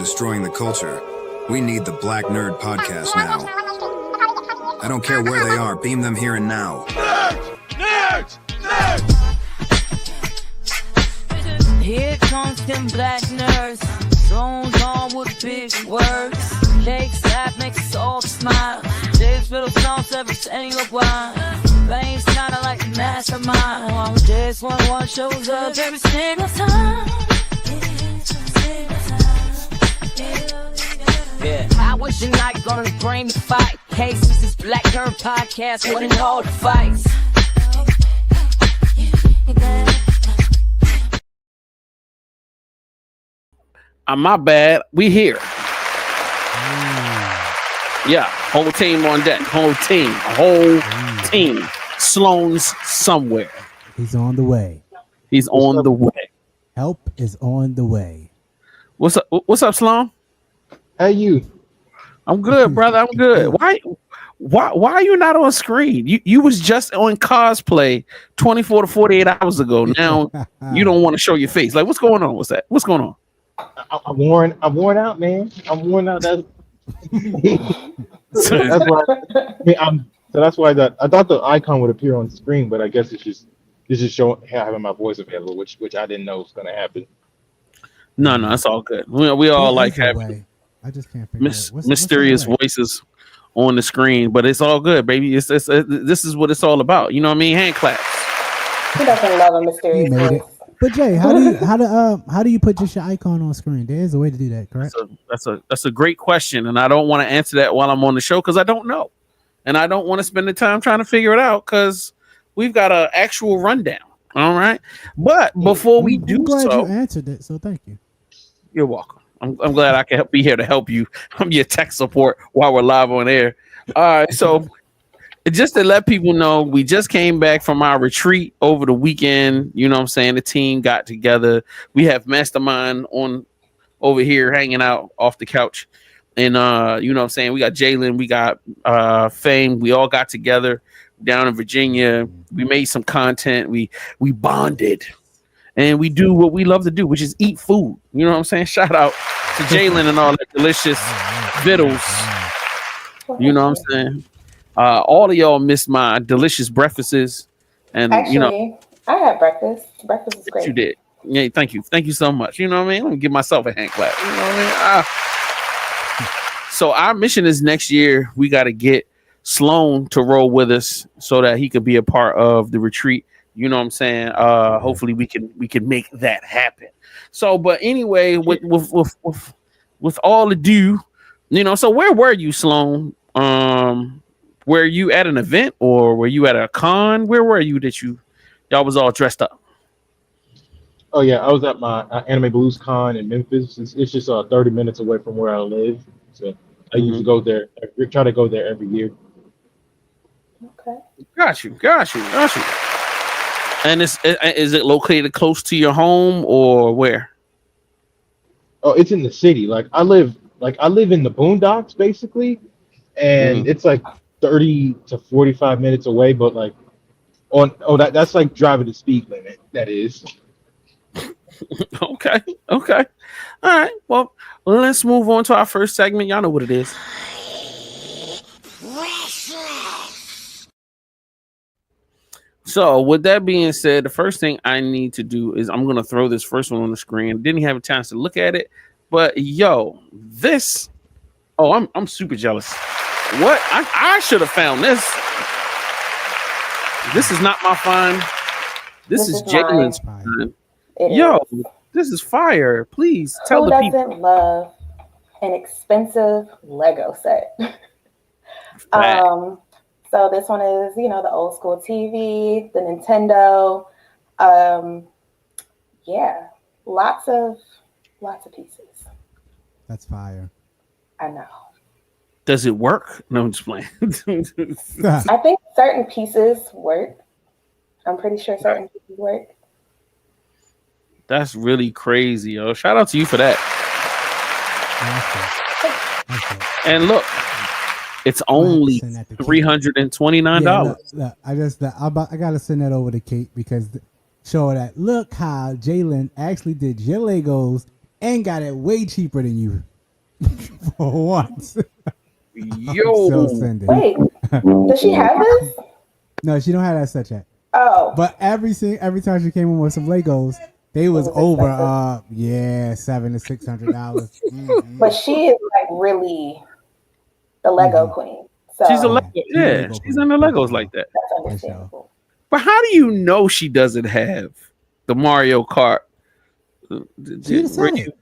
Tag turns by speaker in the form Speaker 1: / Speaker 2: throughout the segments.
Speaker 1: destroying the culture. We need the Black Nerd Podcast now. I don't care where they are, beam them here and now.
Speaker 2: Nerds! Nerds! Nerds!
Speaker 3: Here comes them black nerds, thrown on with big words. Cake slap makes us all smile. Dave's little songs every single while. Veins kinda like a mastermind. While this one shows up every single time. Yeah, I was your night gonna bring the fight. Hey, this is Black Nerd Podcast, winning all the fights.
Speaker 4: My bad. We here. Yeah, whole team on deck. Whole team. Sloan's somewhere.
Speaker 5: He's on the way.
Speaker 4: He's on the way.
Speaker 5: Help is on the way.
Speaker 4: What's up? What's up, Sloan?
Speaker 6: How you?
Speaker 4: I'm good, brother. I'm good. Why are you not on screen? You was just on cosplay 24 to 48 hours ago. Now you don't want to show your face. Like, what's going on? What's that? What's going on?
Speaker 6: I'm worn out, man. I'm worn out. That's why. That's why I thought the icon would appear on the screen, but I guess it's just showing having my voice available, which I didn't know was going to happen.
Speaker 4: No, it's all good. We all like having
Speaker 5: I just can't figure out
Speaker 4: mysterious voices on the screen, but it's all good, baby. It's this is what it's all about. You know what I mean? Hand claps.
Speaker 7: He doesn't love a mysterious voice.
Speaker 5: But Jay, how do you put just your icon on screen? There is a way to do that, correct?
Speaker 4: That's a great question, and I don't want to answer that while I'm on the show because I don't know, and I don't want to spend the time trying to figure it out because we've got an actual rundown. All right, but before we do
Speaker 5: glad
Speaker 4: so,
Speaker 5: you answered it, so thank you.
Speaker 4: You're welcome. I'm glad I can be here to help you. I'm your tech support while we're live on air. All right, so just to let people know, we just came back from our retreat over the weekend. You know what I'm saying? The team got together. We have Mastermind on over here hanging out off the couch. And you know what I'm saying? We got Jalen, we got Fame. We all got together down in Virginia. We made some content. We bonded. And we do what we love to do, which is eat food. You know what I'm saying? Shout out to Jalen and all the delicious vittles. You know what I'm saying? All of y'all missed my delicious breakfasts. And
Speaker 7: actually,
Speaker 4: you know,
Speaker 7: I had breakfast. Breakfast is great.
Speaker 4: You did. Yeah, thank you. Thank you so much. You know what I mean? Let me give myself a hand clap. You know what I mean? So our mission is next year, we got to get Sloan to roll with us so that he could be a part of the retreat. You know what I'm saying? Hopefully we can make that happen. So, but anyway, with all ado, you know, so where were you, Sloan? Were you at an event or were you at a con? Where were you that y'all was all dressed up?
Speaker 6: Oh yeah, I was at my Anime Blues Con in Memphis. It's just 30 minutes away from where I live, so I usually go there. I try to go there every year.
Speaker 7: Okay.
Speaker 4: Got you. And is it located close to your home or where?
Speaker 6: Oh, it's in the city. I live in the boondocks basically, and it's like 30 to 45 minutes away. But that's like driving the speed limit. That is.
Speaker 4: Okay. All right. Well, let's move on to our first segment. Y'all know what it is. So with that being said, the first thing I need to do is I'm going to throw this first one on the screen. Didn't have a chance to look at it, but this. Oh, I'm super jealous. What? I should have found this. This is not my find. This is Jalen's find. This is fire. Please tell the people.
Speaker 7: Who doesn't love an expensive Lego set? So this one is, the old school TV, the Nintendo. Lots of pieces.
Speaker 5: That's fire.
Speaker 7: I know.
Speaker 4: Does it work? No, I'm just playing.
Speaker 7: I think certain pieces work. I'm pretty sure certain pieces work.
Speaker 4: That's really crazy, yo. Shout out to you for that. And look, it's only $329.
Speaker 5: Look, I gotta send that over to Kate because show that. Look how Jalen actually did your Legos and got it way cheaper than you. For once.
Speaker 4: Yo.
Speaker 5: So send it.
Speaker 7: Wait, does she have this?
Speaker 5: No, she don't have that set yet.
Speaker 7: Oh,
Speaker 5: But every time she came in with some Legos, they was
Speaker 7: was
Speaker 5: over $700 to $600.
Speaker 7: but she is like really the Lego queen. So
Speaker 4: She's a Lego.
Speaker 5: Yeah,
Speaker 4: Yeah,
Speaker 5: she's a
Speaker 4: she's
Speaker 5: Lego
Speaker 4: in the
Speaker 5: queen.
Speaker 4: Legos like that.
Speaker 7: that's understandable.
Speaker 4: But how do you know she doesn't have the Mario Kart?
Speaker 5: She said it.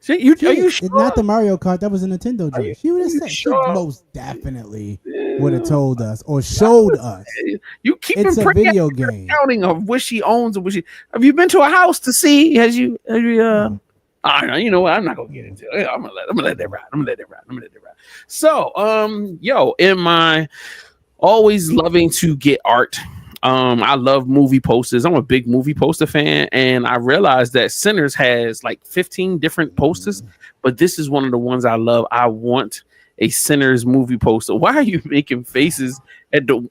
Speaker 4: Are you sure?
Speaker 5: Not the Mario Kart. That was a Nintendo joint. She would have said.
Speaker 4: sure?
Speaker 5: She most definitely would have told us or showed us.
Speaker 4: You keep
Speaker 5: It's a video game.
Speaker 4: counting of what she owns and what she. Have you been to a house to see? Have you? I know. You know what? I'm not gonna get into it. I'm gonna let that ride. So, in my always loving to get art. I love movie posters. I'm a big movie poster fan, and I realized that Sinners has like 15 different posters, but this is one of the ones I love. I want a Sinners movie poster. Why are you making faces at the?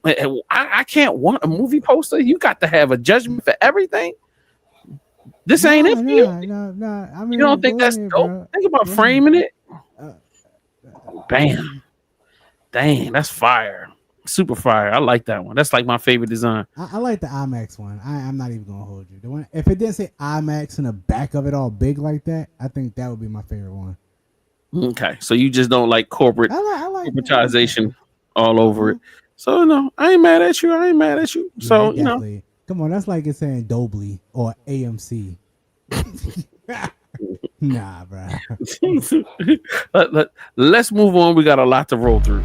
Speaker 4: I can't want a movie poster. You got to have a judgment for everything. This ain't it for you.
Speaker 5: No. I mean,
Speaker 4: You don't think that's dope?
Speaker 5: bro.
Speaker 4: Think about framing it. Bam. Dang, that's fire. Super fire. I like that one. That's like my favorite design.
Speaker 5: I like the IMAX one. I'm not even gonna hold you. The one if it didn't say IMAX in the back of it all big like that, I think that would be my favorite one.
Speaker 4: Okay, so you just don't like corporate
Speaker 5: I like
Speaker 4: corporatization all over it. So no, I ain't mad at you. So you know,
Speaker 5: definitely. Come on, that's like it's saying Dolby or AMC. Nah, bro.
Speaker 4: let's move on. We got a lot to roll through.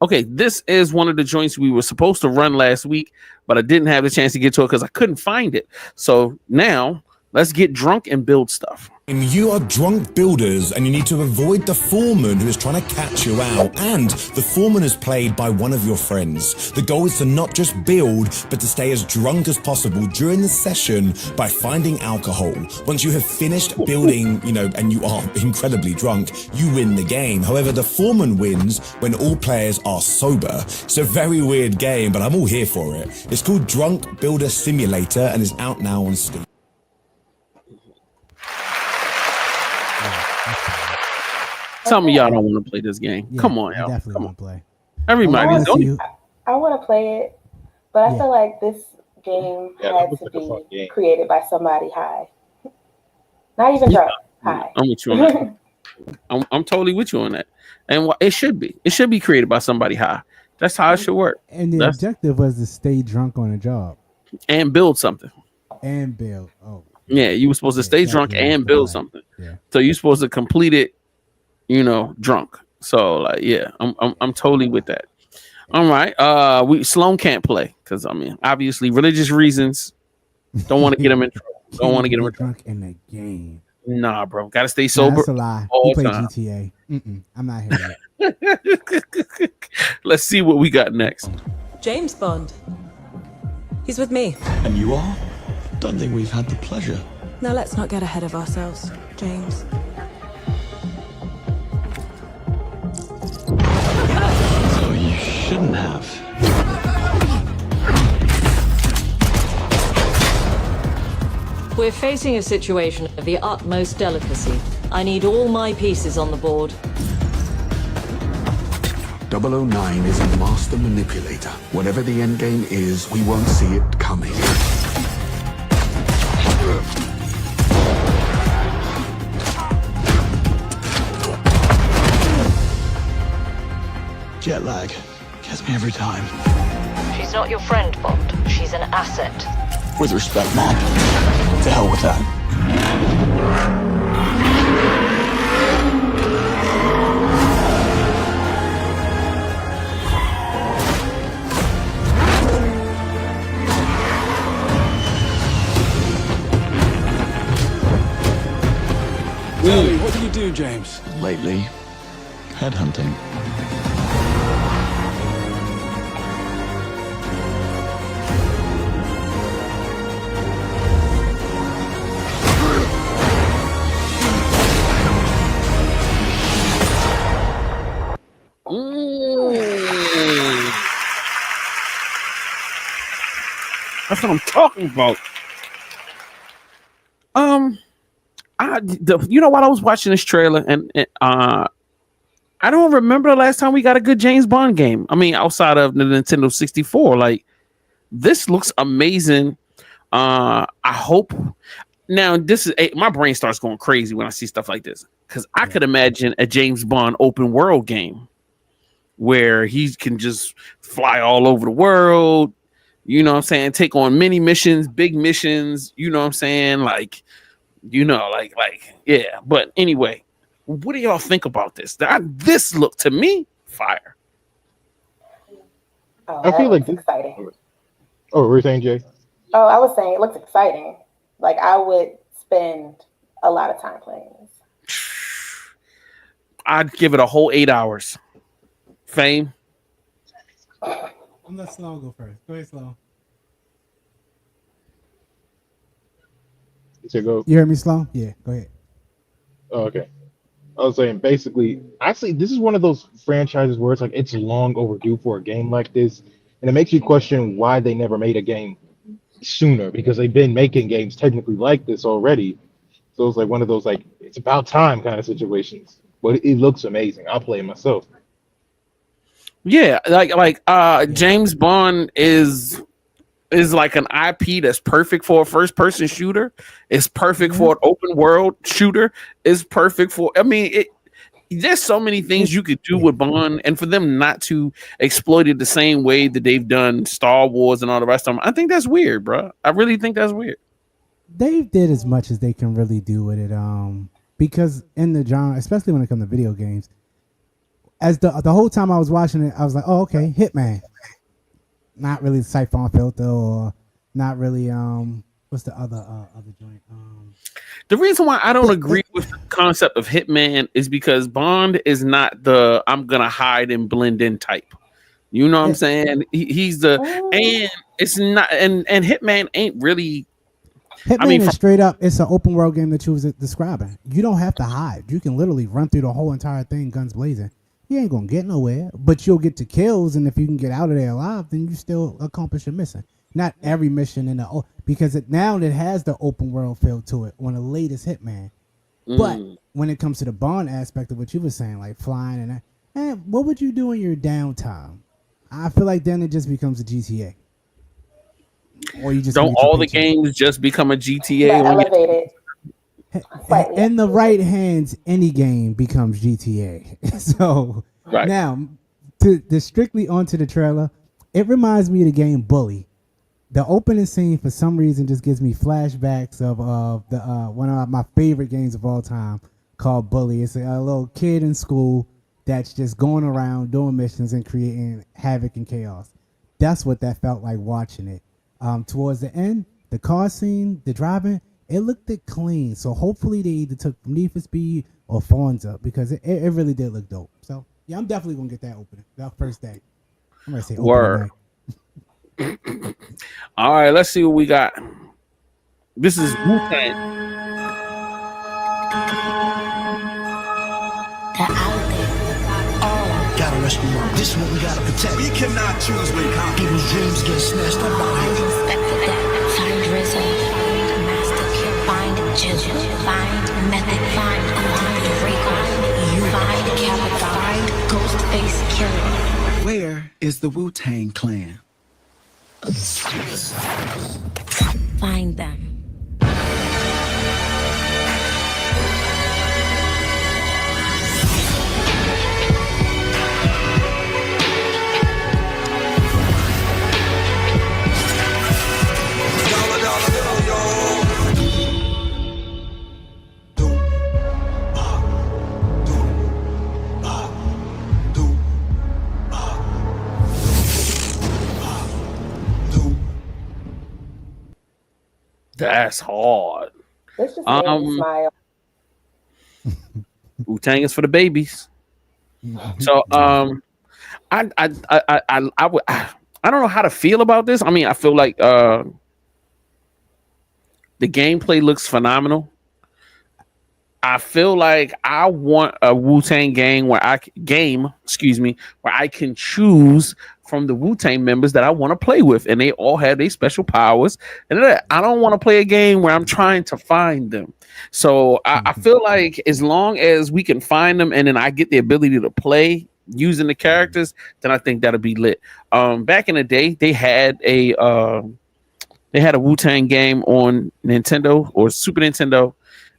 Speaker 4: Okay, this is one of the joints we were supposed to run last week, but I didn't have the chance to get to it because I couldn't find it. So now let's get drunk and build stuff.
Speaker 8: You are drunk builders and you need to avoid the foreman who is trying to catch you out. And the foreman is played by one of your friends. The goal is to not just build, but to stay as drunk as possible during the session by finding alcohol. Once you have finished building, and you are incredibly drunk, you win the game. However, the foreman wins when all players are sober. It's a very weird game, but I'm all here for it. It's called Drunk Builder Simulator and is out now on Steam.
Speaker 4: Tell me y'all don't want to play this game.
Speaker 5: Yeah,
Speaker 4: Come on,
Speaker 5: I
Speaker 4: y'all.
Speaker 5: definitely
Speaker 4: Come
Speaker 5: want
Speaker 4: on.
Speaker 5: to play.
Speaker 4: Everybody.
Speaker 5: I
Speaker 7: want to play it, but I
Speaker 5: Yeah.
Speaker 7: feel like this game
Speaker 6: Yeah,
Speaker 7: had
Speaker 6: that
Speaker 7: to
Speaker 6: looks like a fun
Speaker 7: be
Speaker 6: game.
Speaker 7: created by somebody high. Not even drunk, high.
Speaker 4: I'm with you on that. I'm totally with you on that. And it should be. It should be created by somebody high. That's how it should work.
Speaker 5: And the
Speaker 4: That's-
Speaker 5: objective was to stay drunk on a job
Speaker 4: And build something.
Speaker 5: and build. Oh,
Speaker 4: Yeah, you were supposed to stay drunk
Speaker 5: definitely
Speaker 4: and
Speaker 5: was
Speaker 4: build
Speaker 5: right.
Speaker 4: something.
Speaker 5: Yeah.
Speaker 4: So you're supposed to complete it, drunk. So like, yeah, I'm totally with that. All right. Sloan can't play because obviously religious reasons. Don't want to get him in trouble. Don't want to get him in trouble.
Speaker 5: drunk in the game.
Speaker 4: Nah, bro. Gotta stay
Speaker 5: Nah,
Speaker 4: sober.
Speaker 5: that's a lie.
Speaker 4: all
Speaker 5: He played
Speaker 4: time.
Speaker 5: GTA. I'm not hearing it.
Speaker 4: Let's see what we got next.
Speaker 9: James Bond. He's with me.
Speaker 2: And you are? Don't think we've had the pleasure.
Speaker 9: Now let's not get ahead of ourselves, James.
Speaker 2: So you shouldn't have.
Speaker 10: We're facing a situation of the utmost delicacy. I need all my pieces on the board.
Speaker 11: 009 is a master manipulator. Whatever the endgame is, we won't see it coming.
Speaker 2: Jet lag gets me every time.
Speaker 10: She's not your friend, Bond. She's an asset.
Speaker 2: With respect, Mom. To hell with that. What do you do, James? Lately, headhunting.
Speaker 4: That's what I'm talking about. While I was watching this trailer, and I don't remember the last time we got a good James Bond game. I mean, outside of the Nintendo 64, like this looks amazing. I hope. Now, my brain starts going crazy when I see stuff like this because I could imagine a James Bond open world game where he can just fly all over the world. You know what I'm saying? Take on mini missions, big missions. You know what I'm saying? Like, yeah. But anyway, what do y'all think about this? This looked to me fire.
Speaker 7: Oh,
Speaker 6: I feel like
Speaker 7: it's exciting.
Speaker 6: Oh, we're saying, Jay?
Speaker 7: Oh, I was saying it looks exciting. Like I would spend a lot of time playing this.
Speaker 4: I'd give it a whole 8 hours. Fame.
Speaker 5: I'm let Sloan go first. Go ahead, Sloan.
Speaker 6: Go.
Speaker 5: You heard me, Sloan? Yeah, go ahead.
Speaker 6: Oh, okay. I was saying basically, actually, this is one of those franchises where it's like it's long overdue for a game like this, and it makes you question why they never made a game sooner, because they've been making games technically like this already. So it's like one of those like it's about time kind of situations. But it looks amazing. I'll play it myself.
Speaker 4: Yeah, James Bond is like an IP that's perfect for a first person shooter. It's perfect for an open world shooter. It's perfect for. I mean, there's so many things you could do with Bond, and for them not to exploit it the same way that they've done Star Wars and all the rest of them, I think that's weird, bro. I really think that's weird.
Speaker 5: They did as much as they can really do with it, because in the genre, especially when it comes to video games, as the whole time I was watching it, I was like, oh, okay, Hitman. Not really Siphon Filter, or not really what's the other joint?
Speaker 4: The reason why I don't agree with the concept of Hitman is because Bond is not the I'm gonna hide and blend in type. You know what I'm saying? He's the and it's not and Hitman ain't really.
Speaker 5: Hitman is straight up. It's an open world game that you was describing. You don't have to hide. You can literally run through the whole entire thing, guns blazing. You ain't gonna get nowhere, but you'll get to kills, and if you can get out of there alive, then you still accomplish your mission. Not every mission because it has the open world feel to it on the latest Hitman. But when it comes to the Bond aspect of what you were saying, like flying and what would you do in your downtime? I feel like then it just becomes a GTA. Or you just
Speaker 4: don't all the games just become a GTA?
Speaker 7: Elevated.
Speaker 5: In the right hands, any game becomes GTA. So now, to strictly onto the trailer, it reminds me of the game Bully. The opening scene, for some reason, just gives me flashbacks of the one of my favorite games of all time called Bully. It's a little kid in school that's just going around doing missions and creating havoc and chaos. That's what that felt like watching it. Towards the end, the car scene, the driving, it looked clean. So hopefully they either took Need for Speed or Forza, because it really did look dope. So yeah, I'm definitely gonna get that opening that first day. I'm gonna say
Speaker 4: word. All right, let's see what we got. This is Wu-Tang.
Speaker 2: Gotta rescue them. This one we gotta protect. We cannot choose with confidence. People's dreams get snatched up by him.
Speaker 12: Find Rizzo, find Master Kill, find Jizzle, find Method, find Rico, you find Capital, find Ghostface Killer.
Speaker 11: Where is the Wu-Tang Clan?
Speaker 12: Find them.
Speaker 4: That's hard.
Speaker 7: This just made me smile.
Speaker 4: Wu-Tang is for the babies. So I don't know how to feel about this. I mean, I feel like the gameplay looks phenomenal. I feel like I want a Wu-Tang game where I can choose from the Wu-Tang members that I want to play with, and they all have their special powers. And I don't want to play a game where I'm trying to find them. So I feel like as long as we can find them, and then I get the ability to play using the characters, then I think that'll be lit. Back in the day, they had a Wu-Tang game on Nintendo or Super Nintendo,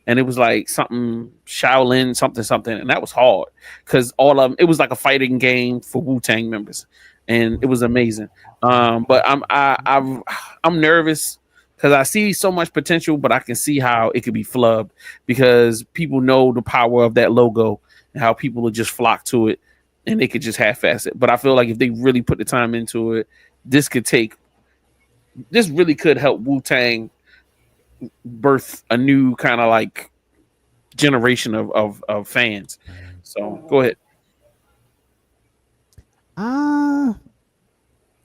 Speaker 4: and it was like something Shaolin something, and that was hard because all of them, it was like a fighting game for Wu-Tang members, and it was amazing. But I'm nervous because I see so much potential, but I can see how it could be flubbed because people know the power of that logo and how people will just flock to it, and they could just half-ass it. But I feel like if they really put the time into it, this really could help Wu-Tang birth a new kind of like generation of fans. So go ahead.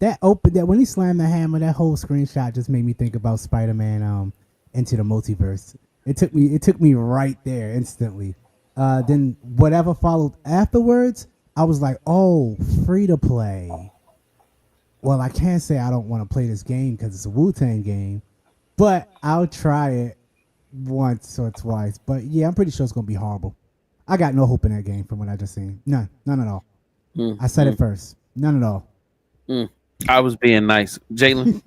Speaker 5: That when he slammed the hammer, that whole screenshot just made me think about Spider-Man Into the Multiverse. It took me right there instantly. Then whatever followed afterwards, I was like, oh, free to play. Well, I can't say I don't want to play this game because it's a Wu-Tang game, but I'll try it once or twice. But yeah, I'm pretty sure it's going to be horrible. I got no hope in that game from what I just seen. None at all. I said it first. None at all.
Speaker 4: I was being nice. Jalen?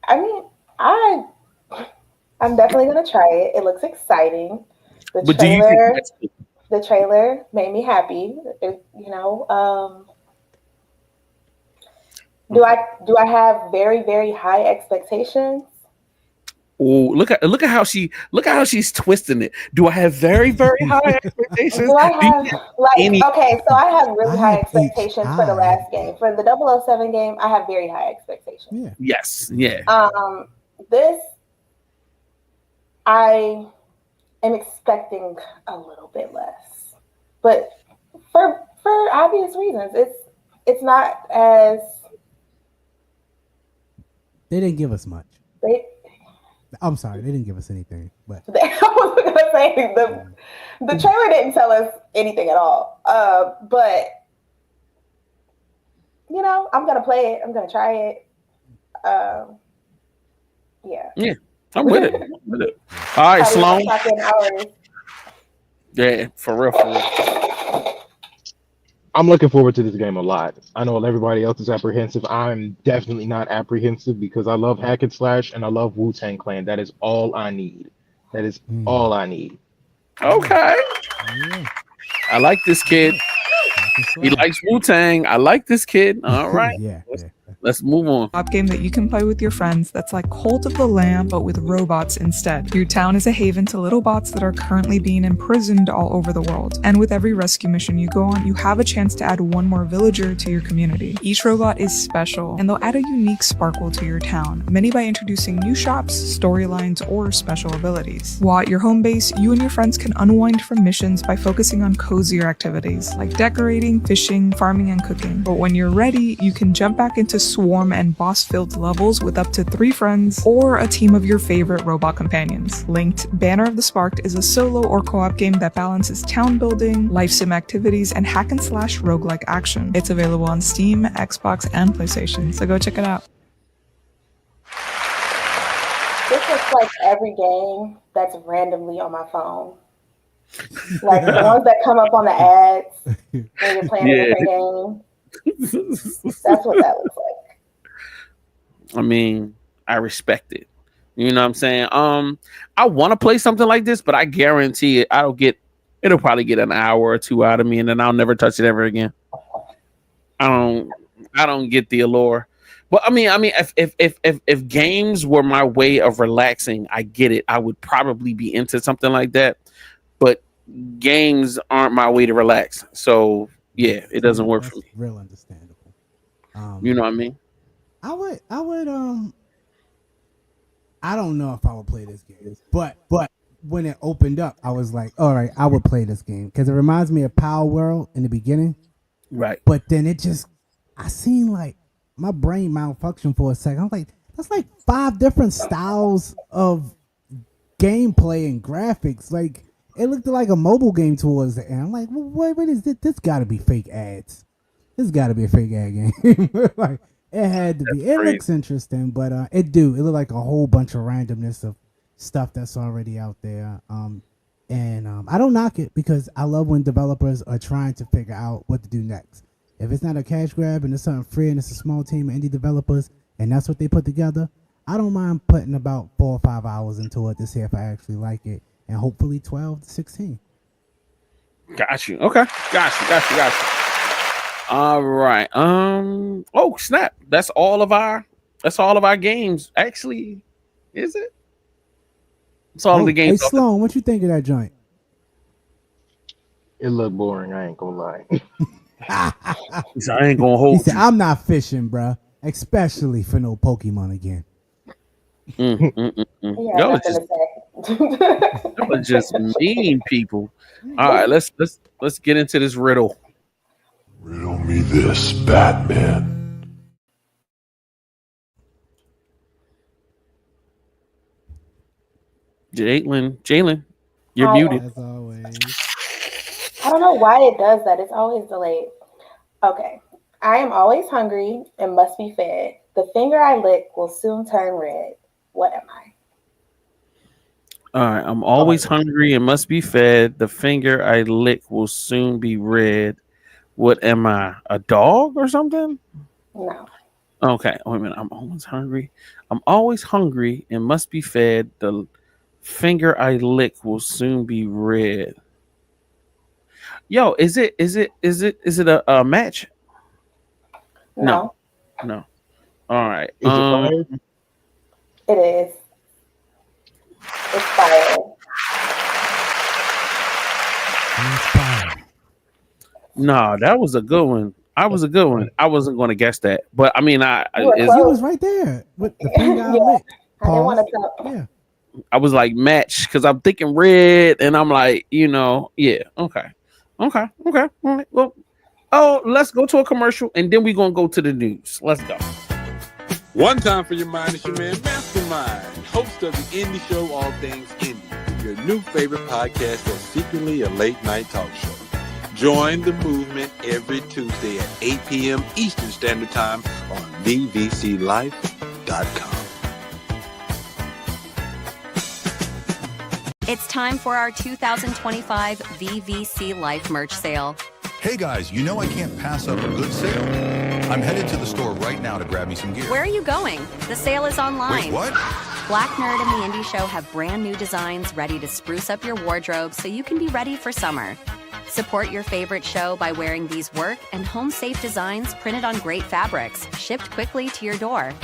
Speaker 7: I mean, I'm definitely going to try it. It looks exciting. The trailer made me happy. Do I have very, very high expectations?
Speaker 4: Oh, look at how she's twisting it. Do I have very, very high expectations?
Speaker 7: Do I have so I have really high expectations for the last game. For the 007 game, I have very high expectations.
Speaker 5: Yeah.
Speaker 4: Yes. Yeah.
Speaker 7: This I am expecting a little bit less. But for obvious reasons. It's not as
Speaker 5: they didn't give us much. I'm sorry, they didn't give us anything. But
Speaker 7: I was gonna say the trailer didn't tell us anything at all. But I'm gonna play it. I'm gonna try it.
Speaker 4: Yeah, I'm with it. All right, Sloan. Yeah, for real.
Speaker 6: I'm looking forward to this game a lot. I know everybody else is apprehensive. I'm definitely not apprehensive because I love hack and slash and I love Wu-Tang Clan. That is all I need. All I need.
Speaker 4: Okay. I like this kid. He likes Wu-Tang. I like this kid. All right. Let's move on.
Speaker 13: A game that you can play with your friends that's like Cult of the Lamb, but with robots instead. Your town is a haven to little bots that are currently being imprisoned all over the world. And with every rescue mission you go on, you have a chance to add one more villager to your community. Each robot is special, and they'll add a unique sparkle to your town, many by introducing new shops, storylines, or special abilities. While at your home base, you and your friends can unwind from missions by focusing on cozier activities, like decorating, fishing, farming, and cooking. But when you're ready, you can jump back into swarm and boss-filled levels with up to 3 friends or a team of your favorite robot companions. Linked, Banner of the Sparked is a solo or co-op game that balances town building, life sim activities, and hack and slash roguelike action. It's available on Steam, Xbox, and PlayStation, so go check it out.
Speaker 7: This looks like every game that's randomly on my phone. Like the ones that come up on the ads when you're playing a different game. That's what that looks like.
Speaker 4: I mean, I respect it. You know what I'm saying? I want to play something like this, but I guarantee it'll probably get an hour or 2 out of me, and then I'll never touch it ever again. I don't get the allure. But I mean, if games were my way of relaxing, I get it. I would probably be into something like that. But games aren't my way to relax. So yeah, it doesn't work for me.
Speaker 5: Real understandable.
Speaker 4: You know what I mean?
Speaker 5: I would I don't know if I would play this game, but when it opened up, I was like, all right, I would play this game because it reminds me of Power World in the beginning.
Speaker 4: Right.
Speaker 5: But then I seen like my brain malfunction for a second. I was like, that's like 5 different styles of gameplay and graphics. Like, it looked like a mobile game towards the end. I'm like, well, what is this? This got to be fake ads. this got to be a fake ad game. Like it had to be. It looks interesting, but it looked like a whole bunch of randomness of stuff that's already out there. And I don't knock it because I love when developers are trying to figure out what to do next. If it's not a cash grab and it's something free and it's a small team of indie developers and that's what they put together, I don't mind putting about 4 or 5 hours into it to see if I actually like it, and hopefully 12 to 16.
Speaker 4: Got you. Okay. Got you. All right. Oh snap! That's all of our games. Actually, is it? It's all of the games.
Speaker 5: Hey Sloan, what you think of that joint?
Speaker 6: It looked boring. I ain't gonna lie.
Speaker 4: He said, I ain't gonna hold.
Speaker 5: He said, I'm not fishing, bro. Especially for no Pokemon again.
Speaker 4: Y'all are just mean people. All right, let's get into this riddle.
Speaker 14: Riddle me this, Batman.
Speaker 4: Jalen, you're muted.
Speaker 5: As always.
Speaker 7: I don't know why it does that. It's always delayed. Okay. I am always hungry and must be fed. The finger I lick will soon turn red. What am I?
Speaker 4: All right. I'm always hungry and must be fed. The finger I lick will soon be red. What am I? A dog or something?
Speaker 7: No.
Speaker 4: Okay. Wait a minute. I'm always hungry. I'm always hungry and must be fed. The finger I lick will soon be red. Yo, is it a match? No. All right.
Speaker 6: Is it fire?
Speaker 7: It is. It's fire.
Speaker 4: No, that was a good one. I wasn't going to guess that, but I mean,
Speaker 5: he was right there with the finger I licked.
Speaker 7: I didn't want to tell.
Speaker 5: Yeah.
Speaker 4: I was like match because I'm thinking red, and I'm like, yeah, okay. All right, well, let's go to a commercial, and then we're gonna go to the news. Let's go.
Speaker 15: One time for your mind, it's your man Mastermind, host of the indie show All Things Indie, your new favorite podcast that's secretly a late night talk show. Join the movement every Tuesday at 8 p.m. Eastern Standard Time on vvclife.com.
Speaker 16: It's time for our 2025 VVC Life merch sale.
Speaker 17: Hey guys, I can't pass up a good sale. I'm headed to the store right now to grab me some gear.
Speaker 16: Where are you going? The sale is online.
Speaker 17: Wait, what?
Speaker 16: Black Nerd and the Indie Show have brand new designs ready to spruce up your wardrobe so you can be ready for summer. Support your favorite show by wearing these work and home-safe designs printed on great fabrics, shipped quickly to your door.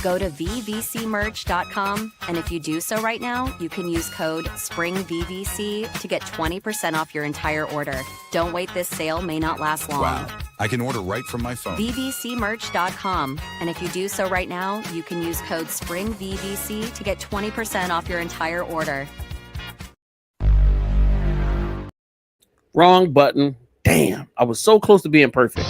Speaker 16: Go to vvcmerch.com, and if you do so right now, you can use code SPRINGVVC to get 20% off your entire order. Don't wait, this sale may not last long.
Speaker 17: Wow, I can order right from my phone.
Speaker 16: vvcmerch.com, and if you do so right now, you can use code SPRINGVVC to get 20% off your entire order.
Speaker 4: Wrong button. Damn, I was so close to being perfect.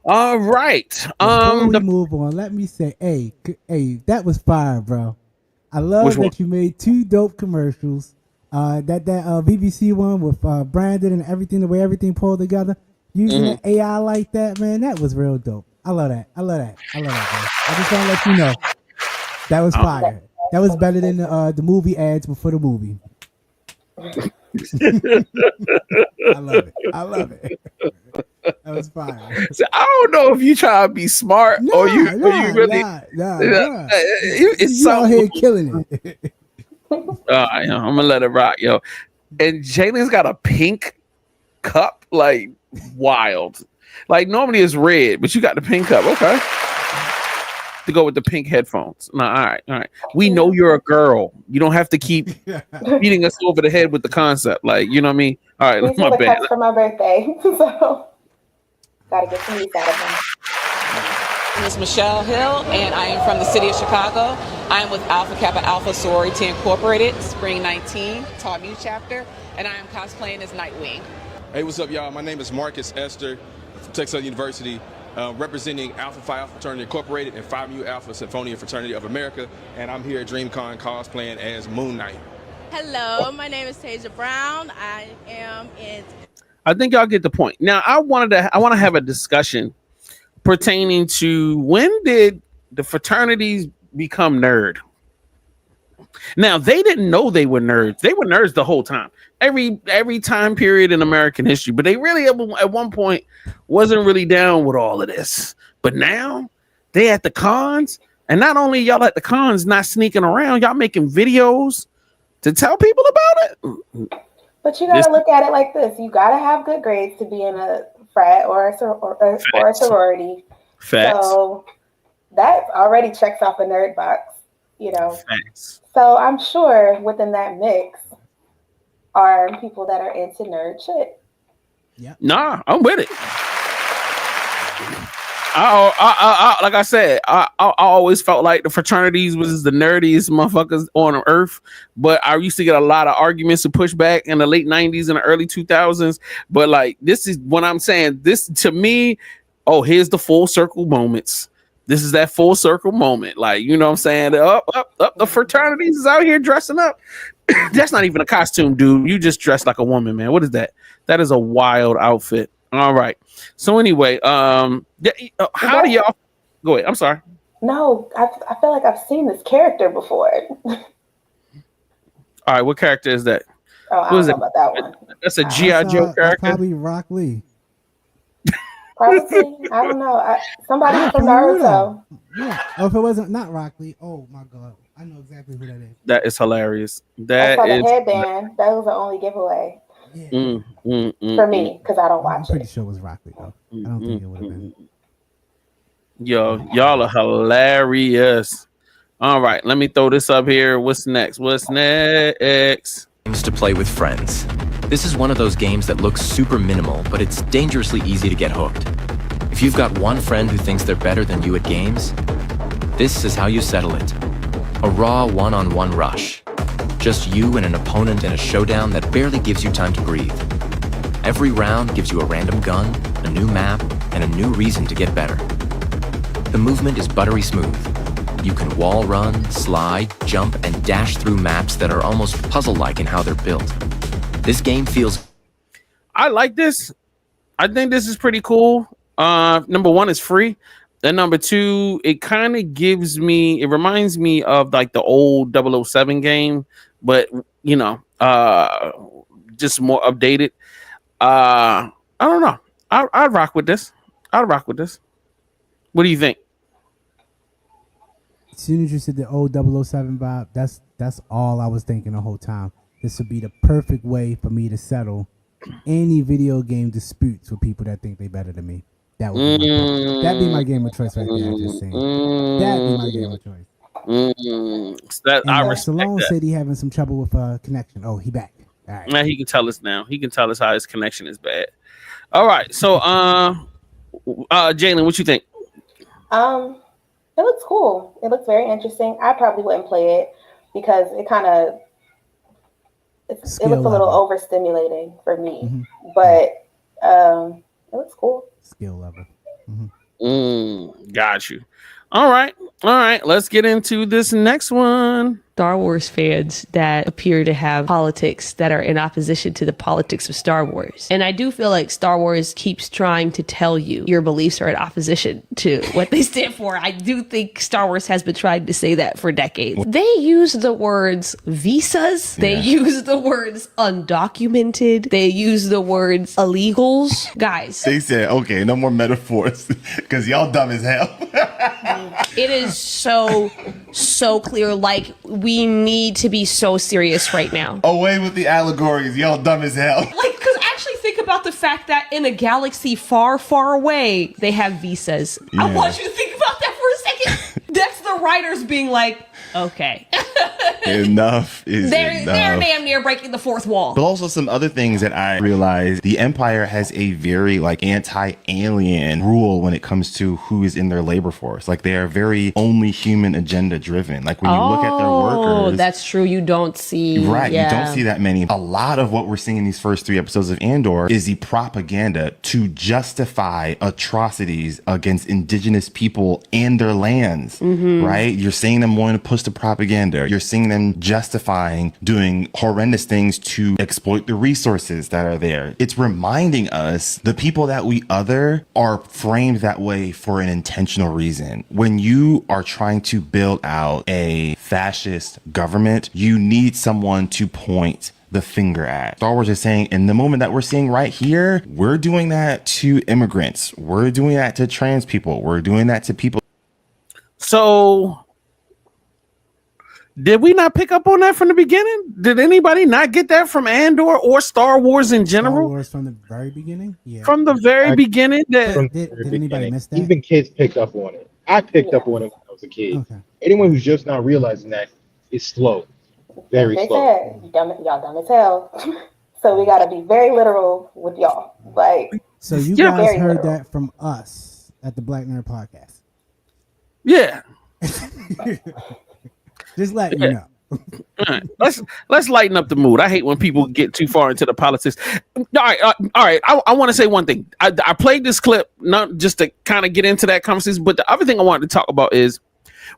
Speaker 4: All right.
Speaker 5: Before we move on, let me say, hey, that was fire, bro. I love that you made 2 dope commercials. That BBC one with Brandon and everything, the way everything pulled together, using the AI like that, man, that was real dope. I love that, bro. I just want to let you know that was fire. That was better than the movie ads before the movie. I love it. That was fire.
Speaker 4: So I don't know if you try to be smart or you really. It's
Speaker 5: you out here killing it.
Speaker 4: I'm gonna let it rock, yo. And Jalen's got a pink cup, like wild. Like normally it's red, but you got the pink cup. Okay. To go with the pink headphones. No, all right. We know you're a girl. You don't have to keep beating us over the head with the concept. Like, you know what I mean? All right,
Speaker 7: These
Speaker 4: my
Speaker 7: are the
Speaker 4: bad.
Speaker 7: cups for my birthday, so gotta get some use out of them.
Speaker 18: My name is Michelle Hill, and I am from the city of Chicago. I am with Alpha Kappa Alpha Sorority Incorporated, Spring 19, Tall Mu Chapter, and I am cosplaying as Nightwing.
Speaker 19: Hey, what's up, y'all? My name is Marcus Esther from Texas University, representing Alpha Phi Alpha Fraternity Incorporated and Phi Mu Alpha Symphonia Fraternity of America, and I'm here at DreamCon cosplaying as Moon Knight.
Speaker 20: Hello, my name is Tasia Brown. I am in.
Speaker 4: I think y'all get the point. Now, I want to have a discussion pertaining to when did the fraternities become nerd? Now, they didn't know they were nerds. They were nerds the whole time. Every time period in American history, but they really at one point wasn't really down with all of this. But now they at the cons, and not only y'all at the cons not sneaking around, y'all making videos to tell people about it.
Speaker 7: But you gotta look at it like this: you gotta have good grades to be in a frat or a sorority.
Speaker 4: Facts.
Speaker 7: So that already checks off a nerd box, you know.
Speaker 4: Facts.
Speaker 7: So I'm sure within that mix are people that are into nerd shit.
Speaker 5: Yeah.
Speaker 4: Nah, I'm with it. I like I said, I always felt like the fraternities was the nerdiest motherfuckers on earth. But I used to get a lot of arguments and pushback in the late 90s and the early 2000s. But like, this is what I'm saying. This to me, oh, here's the full circle moments. This is that full circle moment. Like, you know what I'm saying? Up, the fraternities is out here dressing up. That's not even a costume, dude. You just dressed like a woman, man. What is that? That is a wild outfit. All right. So anyway, how do y'all go ahead? I'm sorry.
Speaker 7: No, I feel like I've seen this character before.
Speaker 4: All right, what character is that?
Speaker 7: Oh, I don't know about that one.
Speaker 4: That's a G.I. Joe character.
Speaker 5: Probably Rock Lee.
Speaker 7: Probably. I don't know. Somebody from Naruto.
Speaker 5: Yeah. Oh, if it wasn't not Rock Lee, oh my God, I know exactly who that is.
Speaker 4: That is hilarious.
Speaker 7: I
Speaker 4: That
Speaker 7: saw
Speaker 4: is
Speaker 7: the headband. That was the only giveaway for me because I don't watch
Speaker 5: I'm pretty sure it was Rock Lee though. I don't think it would have been.
Speaker 4: Yo, y'all are hilarious. All right, let me throw this up here. What's next? Games
Speaker 21: to play with friends. This is one of those games that looks super minimal, but it's dangerously easy to get hooked. If you've got one friend who thinks they're better than you at games, this is how you settle it. A raw one-on-one rush. Just you and an opponent in a showdown that barely gives you time to breathe. Every round gives you a random gun, a new map, and a new reason to get better. The movement is buttery smooth. You can wall run, slide, jump, and dash through maps that are almost puzzle-like in how they're built. This game feels...
Speaker 4: I like this. I think this is pretty cool. Number one, it's free. Then number two, it kind of it reminds me of like the old 007 game, but you know, just more updated. I don't know. I'd rock with this. What do you think?
Speaker 5: As soon as you said the old 007 vibe, that's all I was thinking the whole time. This would be the perfect way for me to settle any video game disputes with people that think they better than me. That would be that'd be my game of choice right there. Just saying, that'd be my game of choice.
Speaker 4: I respect
Speaker 5: Stallone
Speaker 4: that.
Speaker 5: said he having some trouble with connection. Oh, he back. All right.
Speaker 4: Now he can tell us now. He can tell us how his connection is bad. All right. So, Jalen, what you think?
Speaker 7: It looks cool. It looks very interesting. I probably wouldn't play it because it kind of it looks a little overstimulating for me.
Speaker 5: Mm-hmm.
Speaker 7: But it looks cool.
Speaker 5: Skill level.
Speaker 4: Got you. All right. Let's get into this next one.
Speaker 22: Star Wars fans that appear to have politics that are in opposition to the politics of Star Wars. And I do feel like Star Wars keeps trying to tell you your beliefs are in opposition to what they stand for. I do think Star Wars has been trying to say that for decades. They use the words visas. They use the words undocumented. They use the words illegals. Guys.
Speaker 23: They said, okay, no more metaphors because y'all dumb as hell.
Speaker 22: It is so clear. Like, we need to be so serious right now.
Speaker 23: Away with the allegories. Y'all dumb as hell.
Speaker 22: Like, because actually think about the fact that in a galaxy far, far away, they have visas.
Speaker 23: Yeah.
Speaker 22: I want you to think about that for a second. That's the writers being like, okay.
Speaker 23: Enough is
Speaker 22: They're
Speaker 23: enough.
Speaker 22: damn near breaking the fourth wall.
Speaker 23: But also some other things that I realized, the Empire has a very anti-alien rule when it comes to who is in their labor force. Like, they are very only human agenda driven. Like, when you look at their workers.
Speaker 22: Oh, that's true. You don't see.
Speaker 23: Right,
Speaker 22: yeah.
Speaker 23: you don't see that many. A lot of what we're seeing in these first 3 episodes of Andor is the propaganda to justify atrocities against indigenous people and their lands. right? You're seeing them wanting to push the propaganda. You're seeing them justifying doing horrendous things to exploit the resources that are there. It's reminding us the people that we other are framed that way for an intentional reason. When you are trying to build out a fascist government, you need someone to point the finger at. Star Wars is saying, in the moment that we're seeing right here, we're doing that to immigrants. We're doing that to trans people. We're doing that to people.
Speaker 4: So did we not pick up on that from the beginning? Did anybody not get that from Andor or Star Wars in general?
Speaker 5: Star Wars from the very beginning? Yeah.
Speaker 4: From the very beginning? That
Speaker 5: Did anybody miss that?
Speaker 6: Even kids picked up on it. I picked up on it when I was a kid.
Speaker 5: Okay.
Speaker 6: Anyone who's just now realizing that is slow. Very
Speaker 7: they
Speaker 6: slow.
Speaker 7: said, y'all dumb as hell. So we gotta be very literal with y'all. Like,
Speaker 5: so you
Speaker 7: yeah,
Speaker 5: guys
Speaker 7: very
Speaker 5: heard
Speaker 7: literal.
Speaker 5: that from us at the Black Nerd Podcast.
Speaker 4: Yeah.
Speaker 5: Just letting you know.
Speaker 4: All right, let's lighten up the mood. I hate when people get too far into the politics. All right. I want to say one thing. I played this clip not just to kind of get into that conversation, but the other thing I wanted to talk about is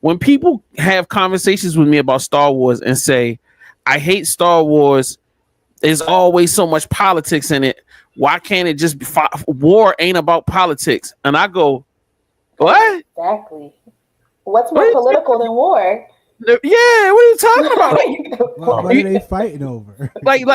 Speaker 4: when people have conversations with me about Star Wars and say, I hate Star Wars, there's always so much politics in it. Why can't it just be war ain't about politics? And I go, what?
Speaker 7: Exactly. What's more political than war?
Speaker 4: Yeah, what are you talking about?
Speaker 5: What are they fighting over?
Speaker 4: like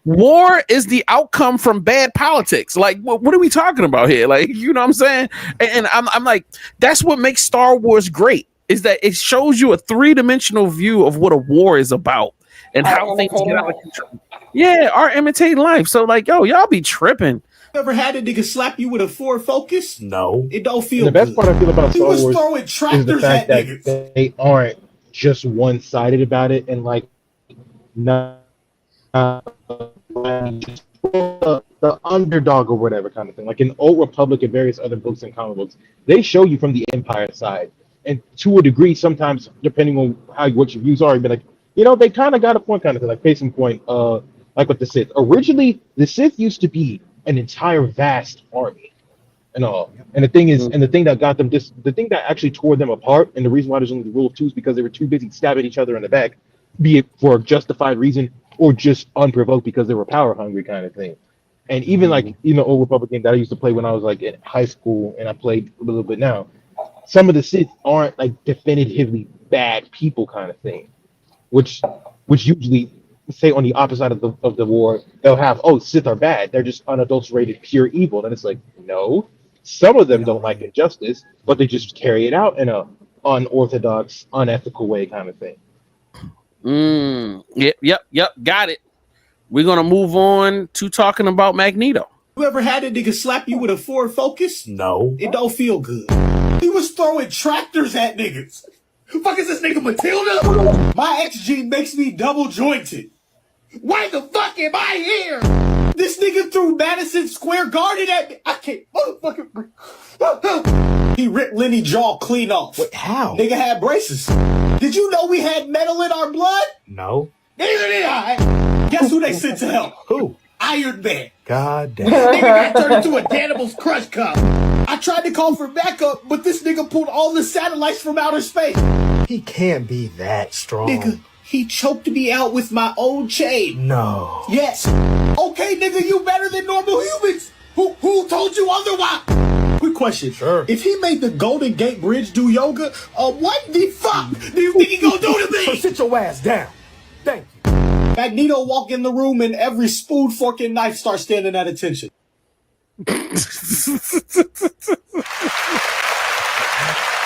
Speaker 4: war is the outcome from bad politics. Like, what are we talking about here? Like, you know what I'm saying? And I'm like, that's what makes Star Wars great, is that it shows you a three-dimensional view of what a war is about and how things get out of control. Yeah, our imitating life. So like, yo, y'all be tripping.
Speaker 2: Ever had a nigga slap you with a Ford Focus?
Speaker 23: No.
Speaker 2: It don't feel
Speaker 6: The best
Speaker 2: good.
Speaker 6: part I feel about
Speaker 2: He
Speaker 6: Star
Speaker 2: was
Speaker 6: Wars
Speaker 2: throwing
Speaker 6: is the
Speaker 2: tractors
Speaker 6: fact
Speaker 2: at
Speaker 6: that
Speaker 2: niggas.
Speaker 6: they aren't just one-sided about it and like not the underdog or whatever kind of thing. Like in Old Republic and various other books and comic books, they show you from the Empire side, and to a degree, sometimes depending on what your views are, you'd be like, you know, they kind of got a point, kind of thing. Like case in point, like with the Sith. Originally, the Sith used to be an entire vast army and all. And the thing is, and the thing that got them the thing that actually tore them apart, and the reason why there's only the rule of two is because they were too busy stabbing each other in the back, be it for a justified reason or just unprovoked because they were power hungry kind of thing. And even like, you know, Old Republic game that I used to play when I was like in high school, and I played a little bit now, some of the Sith aren't like definitively bad people kind of thing, which usually say on the opposite of the war, they'll have, oh, Sith are bad, they're just unadulterated pure evil. And it's like, no, some of them don't like injustice, but they just carry it out in a unorthodox, unethical way kind of thing.
Speaker 4: Yep, got it. We're gonna move on to talking about Magneto.
Speaker 2: You ever had a nigga slap you with a Ford Focus?
Speaker 23: No.
Speaker 2: It don't feel good. He was throwing tractors at niggas. Who fuck is this nigga Matilda? My ex-gene makes me double jointed. Why the fuck am I here? This nigga threw Madison Square Garden at me. I can't motherfucking breathe. He ripped Lenny jaw clean off.
Speaker 23: Wait, how?
Speaker 2: Nigga had braces. Did you know we had metal in our blood?
Speaker 23: No.
Speaker 2: Neither did I. Guess who they sent to hell?
Speaker 23: Who?
Speaker 2: Iron Man.
Speaker 23: God damn.
Speaker 2: Nigga got turned into a Cannibal's Crush Cup. I tried to call for backup, but this nigga pulled all the satellites from outer space.
Speaker 23: He can't be that strong.
Speaker 2: Nigga, he choked me out with my own chain.
Speaker 23: No.
Speaker 2: Yes. Okay, nigga, you better than normal humans. Who told you otherwise? Quick question.
Speaker 23: Sure.
Speaker 2: If he made the Golden Gate Bridge do yoga, what the fuck do you think he gonna do to
Speaker 23: So
Speaker 2: me?
Speaker 23: sit your ass down. Thank you.
Speaker 2: Magneto walk in the room and every spoon, fork, and knife start standing at attention.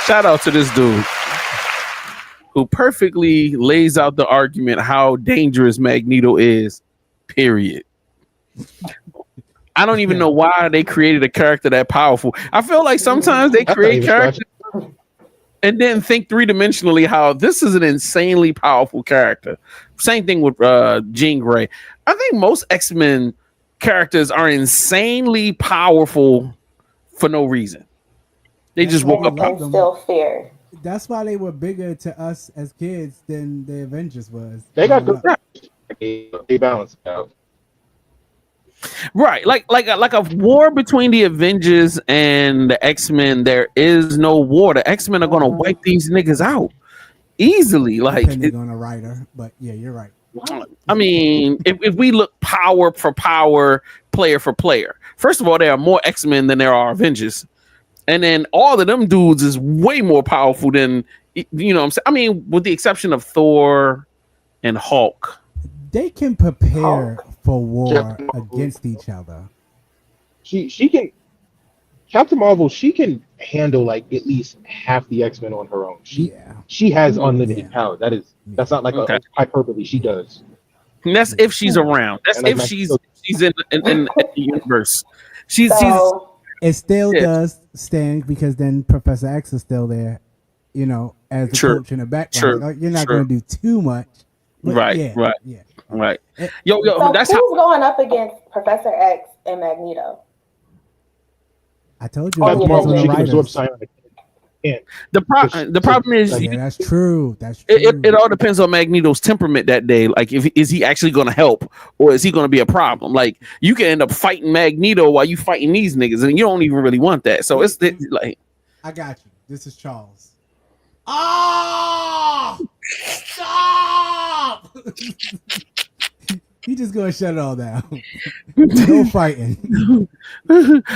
Speaker 4: Shout out to this dude who perfectly lays out the argument how dangerous Magneto is, period. I don't even know why they created a character that powerful. I feel like sometimes they create characters and then think three-dimensionally how this is an insanely powerful character. Same thing with Jean Grey. I think most X-Men characters are insanely powerful for no reason. They just woke up.
Speaker 7: And still fear.
Speaker 5: That's why they were bigger to us as kids than the Avengers was.
Speaker 6: They got good. They balance out.
Speaker 4: Right, like a war between the Avengers and the X-Men. There is no war. The X-Men are gonna wipe these niggas out easily. Like,
Speaker 5: depending on a writer, but yeah, you're right.
Speaker 4: I mean, if we look power for power, player for player, first of all, there are more X-Men than there are Avengers, and then all of them dudes is way more powerful than, you know what I'm saying. I mean, with the exception of Thor and Hulk,
Speaker 5: they can prepare for war against each other.
Speaker 6: She can. Captain Marvel, she can handle like at least half the X-Men on her own. She has unlimited power. That's not like a hyperbole. She does.
Speaker 4: And that's if she's around. That's if she's in the universe.
Speaker 5: It still does stand because then Professor X is still there, you know, as the coach in the background. Like, you're not going to do too much.
Speaker 4: Right. Yo,
Speaker 7: So
Speaker 4: that's
Speaker 7: who's
Speaker 4: how.
Speaker 7: going up against Professor X and Magneto?
Speaker 5: I told you.
Speaker 6: She can absorb psionic.
Speaker 4: The problem is,
Speaker 5: yeah, that's true.
Speaker 4: It all depends on Magneto's temperament that day. Like, is he actually going to help, or is he going to be a problem? Like, you can end up fighting Magneto while you fighting these niggas, and you don't even really want that. So it's like,
Speaker 5: I got you. This is Charles. Oh, stop! He just gonna shut it all down. No fighting.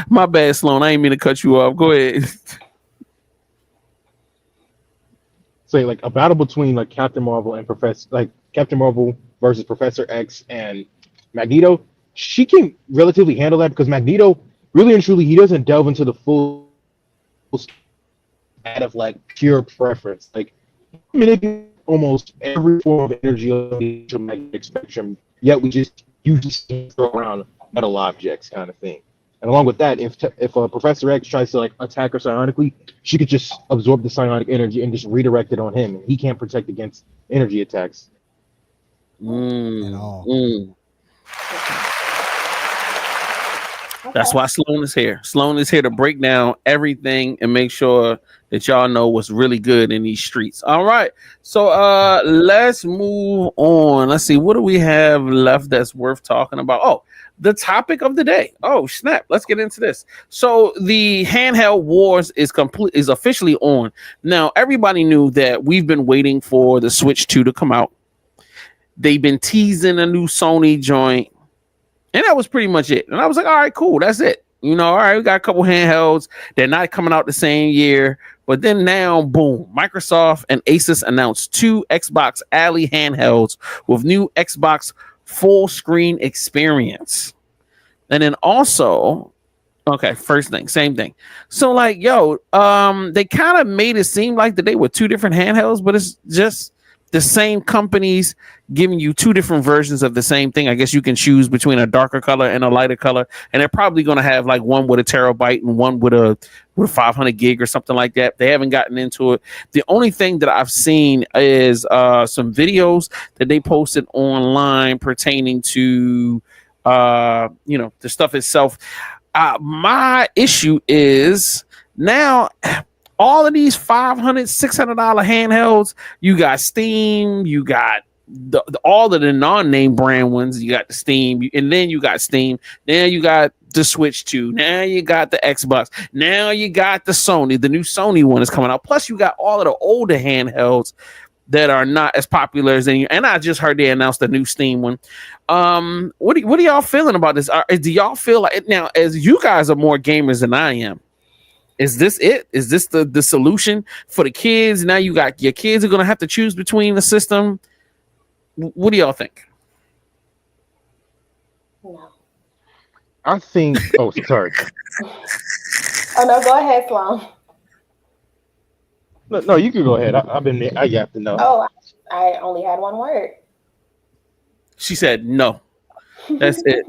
Speaker 4: My bad, Sloan. I ain't mean to cut you off. Go ahead.
Speaker 6: Say like a battle between like Captain Marvel and Captain Marvel versus Professor X and Magneto. She can relatively handle that because Magneto, really and truly, he doesn't delve into the full out of like pure preference. Like, manipulate almost every form of energy on the electromagnetic spectrum. Yet we just usually throw around metal objects, kind of thing. And along with that, if Professor X tries to like attack her psionically, she could just absorb the psionic energy and just redirect it on him, and he can't protect against energy attacks.
Speaker 5: At all.
Speaker 4: That's why Sloan is here. Sloan is here to break down everything and make sure that y'all know what's really good in these streets. All right. So let's move on. Let's see. What do we have left that's worth talking about? Oh, the topic of the day. Oh, snap. Let's get into this. So the handheld wars is officially on. Now, everybody knew that we've been waiting for the Switch 2 to come out. They've been teasing a new Sony joint. And that was pretty much it. And I was like, all right, cool. That's it. You know, all right, we got a couple handhelds. They're not coming out the same year. But then now, boom, Microsoft and ASUS announced 2 Xbox Ally handhelds with new Xbox full screen experience. And then also, okay, first thing, same thing. So like, yo, they kind of made it seem like that they were 2 different handhelds, but it's just the same companies giving you 2 different versions of the same thing. I guess you can choose between a darker color and a lighter color, and they're probably going to have like one with a terabyte and one with a 500 gig or something like that. They haven't gotten into it. The only thing that I've seen is some videos that they posted online pertaining to the stuff itself. My issue is now all of these $500, $600 handhelds, you got Steam, you got all of the non-name brand ones, you got the Steam, and then you got Steam, then you got the Switch 2, now you got the Xbox, now you got the Sony, the new Sony one is coming out, plus you got all of the older handhelds that are not as popular as any, and I just heard they announced the new Steam one. What are y'all feeling about this? Do y'all feel like, now, as you guys are more gamers than I am, is this it? Is this the solution for the kids? Now you got your kids are going to have to choose between the system. What do y'all think?
Speaker 7: No.
Speaker 6: I think. Oh, sorry.
Speaker 7: Oh no, go ahead, Sloan.
Speaker 6: No, you can go ahead. I've been there. I have to know.
Speaker 7: Oh, I only had one word.
Speaker 4: She said no. That's it.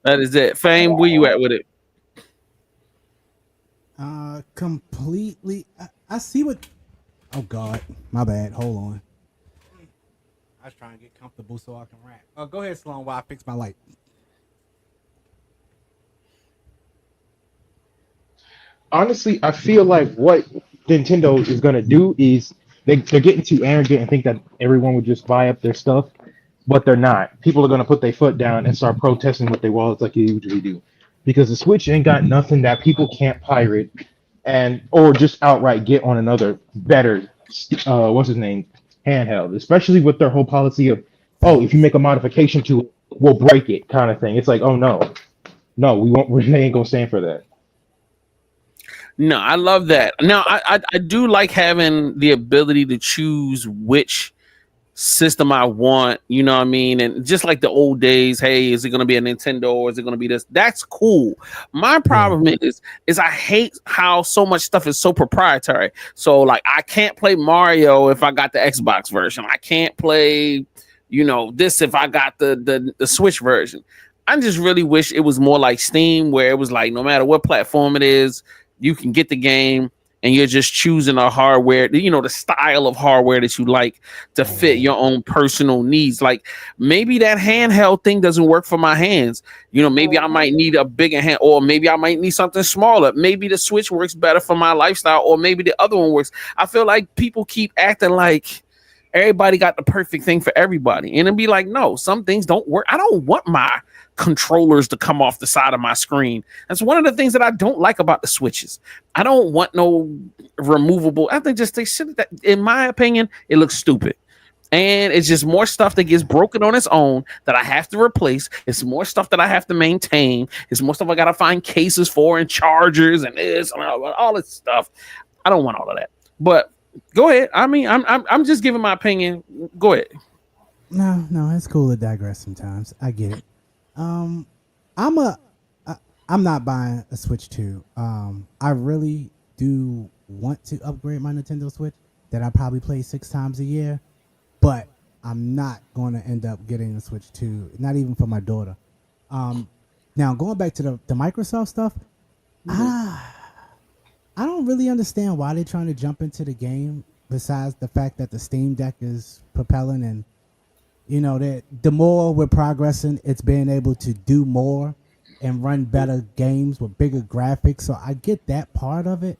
Speaker 4: That is it. Fame, where you at with it?
Speaker 5: Completely. I see what. Oh God, my bad. Hold on. I was trying to get comfortable so I can rap. Oh, go ahead, Sloan, while I fix my light.
Speaker 6: Honestly, I feel like what Nintendo is gonna do is they're getting too arrogant and think that everyone would just buy up their stuff. but they're not. People are gonna put their foot down and start protesting with their wallets like you usually do, because the Switch ain't got nothing that people can't pirate and or just outright get on another better what's his name handheld, especially with their whole policy of, oh, if you make a modification to it, we'll break it kind of thing. It's like, oh no, we won't. They ain't gonna stand for that.
Speaker 4: No, I love that. Now, I do like having the ability to choose which system I want, you know what I mean? And just like the old days, hey, is it going to be a Nintendo or is it going to be this? That's cool. My problem is I hate how so much stuff is so proprietary. So like I can't play Mario if I got the Xbox version. I can't play, you know, this if I got the Switch version. I just really wish it was more like Steam, where it was like no matter what platform it is, you can get the game and you're just choosing a hardware, you know, the style of hardware that you like to fit your own personal needs. Like maybe that handheld thing doesn't work for my hands. You know, maybe I might need a bigger hand, or maybe I might need something smaller. Maybe the Switch works better for my lifestyle, or maybe the other one works. I feel like people keep acting like everybody got the perfect thing for everybody. And it'd be like, no, some things don't work. I don't want my controllers to come off the side of my screen. That's one of the things that I don't like about the Switches. I don't want no removable. I think just they should, that, in my opinion, it looks stupid. And it's just more stuff that gets broken on its own that I have to replace. It's more stuff that I have to maintain. It's more stuff I got to find cases for and chargers and this and all this stuff. I don't want all of that. But go ahead. I mean, I'm just giving my opinion. Go ahead.
Speaker 5: No, it's cool to digress sometimes. I get it. I'm not buying a Switch 2. I really do want to upgrade my Nintendo Switch that I probably play 6 times a year, but I'm not going to end up getting a Switch 2, not even for my daughter. Now going back to the Microsoft stuff, I don't really understand why they're trying to jump into the game, besides the fact that the Steam Deck is propelling, and you know that the more we're progressing, it's being able to do more and run better games with bigger graphics. So I get that part of it,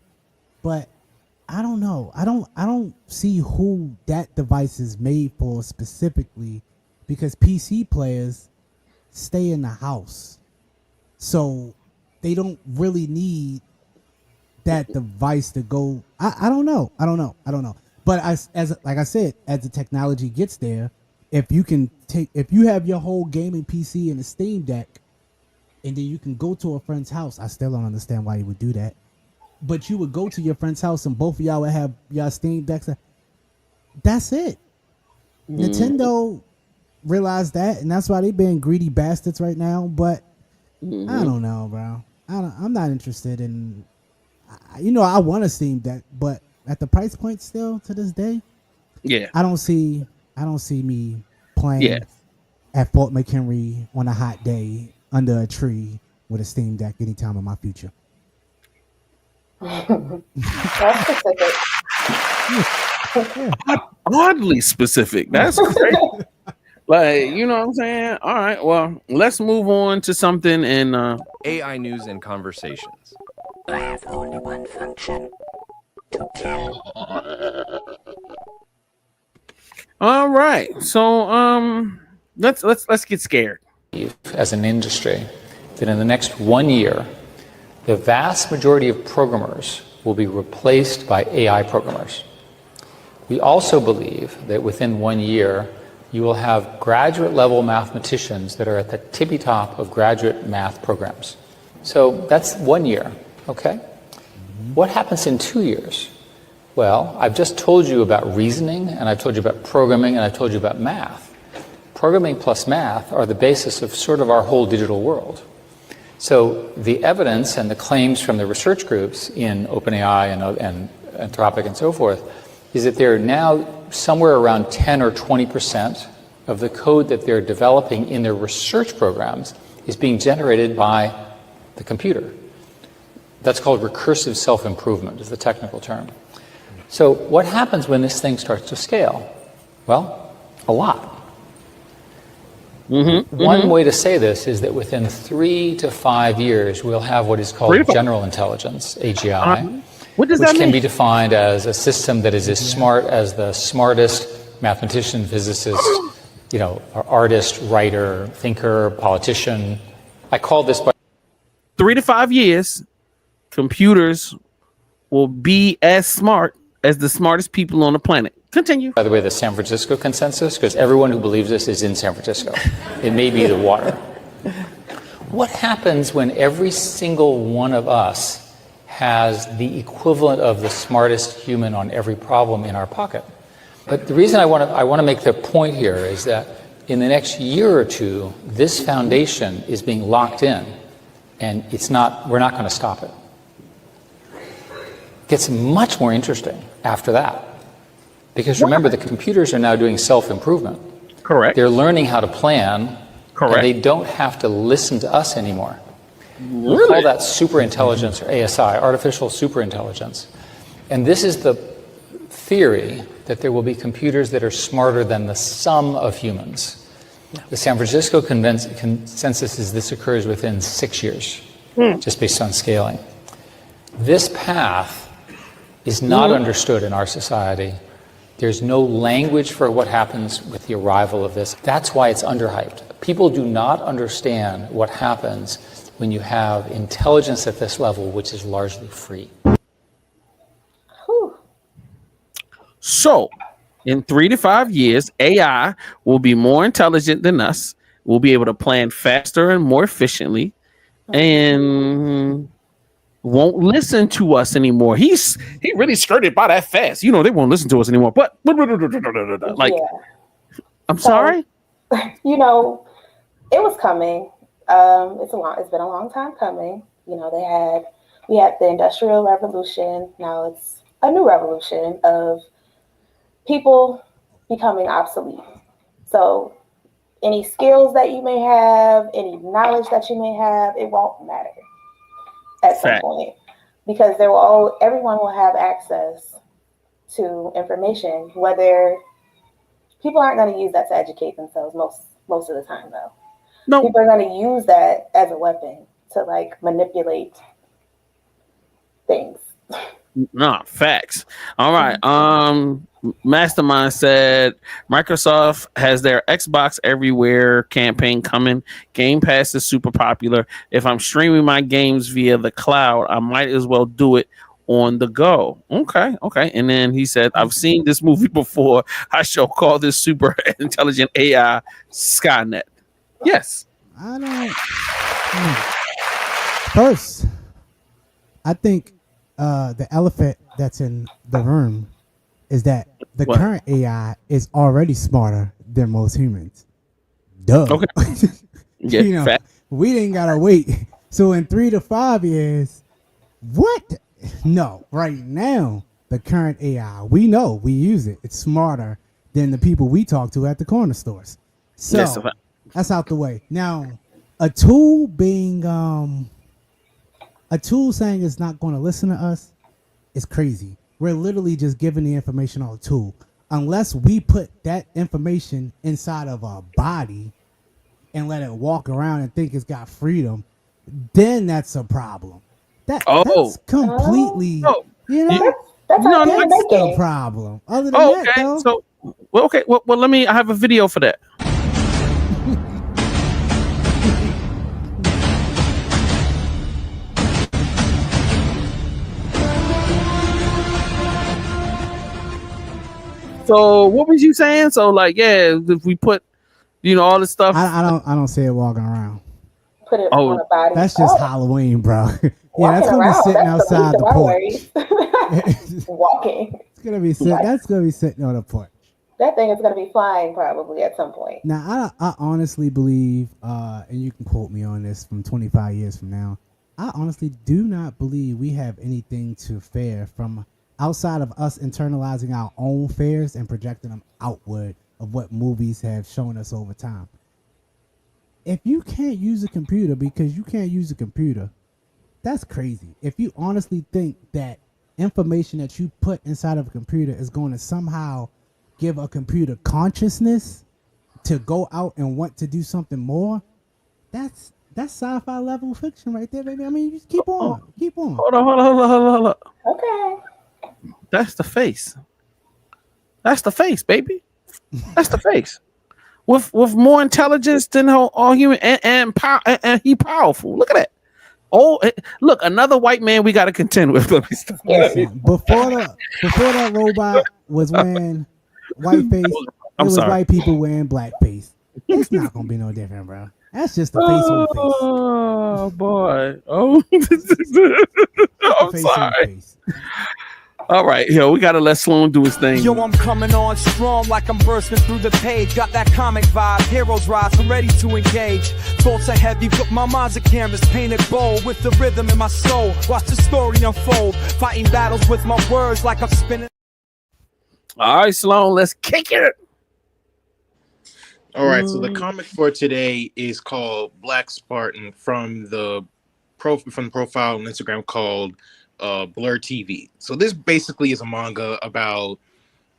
Speaker 5: but I don't know. I don't see who that device is made for specifically, because PC players stay in the house, so they don't really need that device to go. I don't know. But as like I said, as the technology gets there, if you have your whole gaming PC in a Steam Deck, and then you can go to a friend's house, I still don't understand why you would do that. But you would go to your friend's house and both of y'all would have your Steam Decks. That's it. Nintendo realized that, and that's why they being greedy bastards right now. But I don't know, bro. I'm not interested in. You know, I want a Steam Deck, but at the price point still to this day, I don't see me playing at Fort McHenry on a hot day under a tree with a Steam Deck anytime in my future.
Speaker 7: That's specific.
Speaker 4: Oddly specific. That's great. Like, you know what I'm saying? All right, well, let's move on to something in
Speaker 1: AI news and conversations.
Speaker 12: I have only one function: to kill.
Speaker 4: All right, so let's get scared.
Speaker 3: As an industry, that in the next 1 year, the vast majority of programmers will be replaced by AI programmers. We also believe that within 1 year, you will have graduate level mathematicians that are at the tippy top of graduate math programs. So that's 1 year, okay? What happens in 2 years? Well, I've just told you about reasoning, and I've told you about programming, and I've told you about math. Programming plus math are the basis of sort of our whole digital world. So the evidence and the claims from the research groups in OpenAI and Anthropic and so forth is that they're now somewhere around 10 or 20% of the code that they're developing in their research programs is being generated by the computer. That's called recursive self-improvement, is the technical term. So what happens when this thing starts to scale? Well, a lot. One way to say this is that within 3 to 5 years, we'll have what is called general intelligence, AGI,
Speaker 4: what does
Speaker 3: which
Speaker 4: that
Speaker 3: can
Speaker 4: mean?
Speaker 3: be defined as a system that is as smart as the smartest mathematician, physicist, artist, writer, thinker, politician. I call this by
Speaker 4: 3 to 5 years, computers will be as smart as the smartest people on the planet. Continue.
Speaker 3: By the way, the San Francisco consensus, because everyone who believes this is in San Francisco. It may be the water. What happens when every single one of us has the equivalent of the smartest human on every problem in our pocket? But the reason I want to make the point here is that in the next year or two, this foundation is being locked in, and we're not going to stop it. It gets much more interesting after that. Because remember, the computers are now doing self-improvement.
Speaker 4: Correct.
Speaker 3: They're learning how to plan.
Speaker 4: Correct.
Speaker 3: And they don't have to listen to us anymore.
Speaker 4: Really?
Speaker 3: We call that superintelligence, or ASI, artificial superintelligence. And this is the theory that there will be computers that are smarter than the sum of humans. The San Francisco consensus is this occurs within 6 years, just based on scaling. This path is not understood in our society. There's no language for what happens with the arrival of this. That's why it's underhyped. People do not understand what happens when you have intelligence at this level, which is largely free.
Speaker 4: So, in 3 to 5 years, AI will be more intelligent than us. We'll be able to plan faster and more efficiently, and won't listen to us anymore. He really skirted by that fast. They won't listen to us anymore. But like, I'm sorry.
Speaker 7: It was coming. It's been a long time coming. We had the Industrial Revolution. Now it's a new revolution of people becoming obsolete. So any skills that you may have, any knowledge that you may have, it won't matter at some point, because everyone will have access to information. Whether people aren't going to use that to educate themselves most of the time, though. No, people are going to use that as a weapon to manipulate things.
Speaker 4: No, facts. All right. Mastermind said Microsoft has their Xbox Everywhere campaign coming. Game Pass is super popular. If I'm streaming my games via the cloud, I might as well do it on the go. Okay. And then he said, I've seen this movie before. I shall call this super intelligent AI Skynet. Yes.
Speaker 5: First, I think the elephant that's in the room is that the current AI is already smarter than most humans. Duh.
Speaker 4: Okay. Yeah,
Speaker 5: we didn't gotta wait. So in 3 to 5 years, what? No, right now, the current AI, we know, we use it. It's smarter than the people we talk to at the corner stores. So that's out the way. Now, a tool saying it's not going to listen to us is crazy. We're literally just giving the information on a tool. Unless we put that information inside of our body and let it walk around and think it's got freedom, then that's a problem. That's completely,
Speaker 7: that's
Speaker 5: the problem. Other than that, though,
Speaker 4: so well, I have a video for that. So what was you saying? So if we put, all this stuff.
Speaker 5: I don't see it walking around.
Speaker 7: Put it on the body.
Speaker 5: That's just Halloween, bro. Yeah, that's gonna be sitting outside the porch.
Speaker 7: Walking.
Speaker 5: It's gonna be that's gonna be sitting on the porch.
Speaker 7: That thing is gonna be flying probably at some point.
Speaker 5: Now, I honestly believe, and you can quote me on this from 25 years from now, I honestly do not believe we have anything to fear from outside of us internalizing our own fears and projecting them outward of what movies have shown us over time. If you can't use a computer because you can't use a computer, that's crazy. If you honestly think that information that you put inside of a computer is going to somehow give a computer consciousness to go out and want to do something more, that's sci-fi level fiction right there, baby. I mean, just keep on.
Speaker 4: Hold on.
Speaker 7: Okay.
Speaker 4: That's the face. That's the face, baby. That's the face. with more intelligence than all human, and he powerful. Look at that. Oh, look, another white man we got to contend with.
Speaker 5: Listen, before that robot was wearing whiteface, it was white people wearing blackface. It's not gonna be no different, bro. That's just the face on face.
Speaker 4: Oh boy. Oh, I'm sorry. All right, yo, we gotta let Sloan do his thing.
Speaker 8: Yo, I'm coming on strong like I'm bursting through the page. Got that comic vibe, heroes rise, I'm ready to engage. Thoughts are heavy, but my mind's a canvas painted bold with the rhythm in my soul. Watch the story unfold, fighting battles with my words like I'm spinning.
Speaker 4: All right, Sloan, let's kick it.
Speaker 6: All right, so the comic for today is called Black Spartan from the profile on Instagram called Blur TV. So this basically is a manga about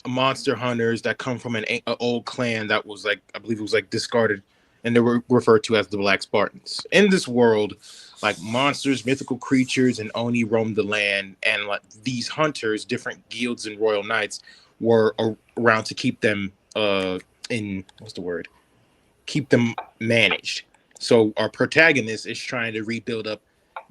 Speaker 6: monster hunters that come from an old clan that was like, I believe it was like discarded, and they were referred to as the Black Spartans. In this world, like monsters, mythical creatures, and Oni roamed the land, and like these hunters, different guilds and royal knights were around to keep them keep them managed. So our protagonist is trying to rebuild up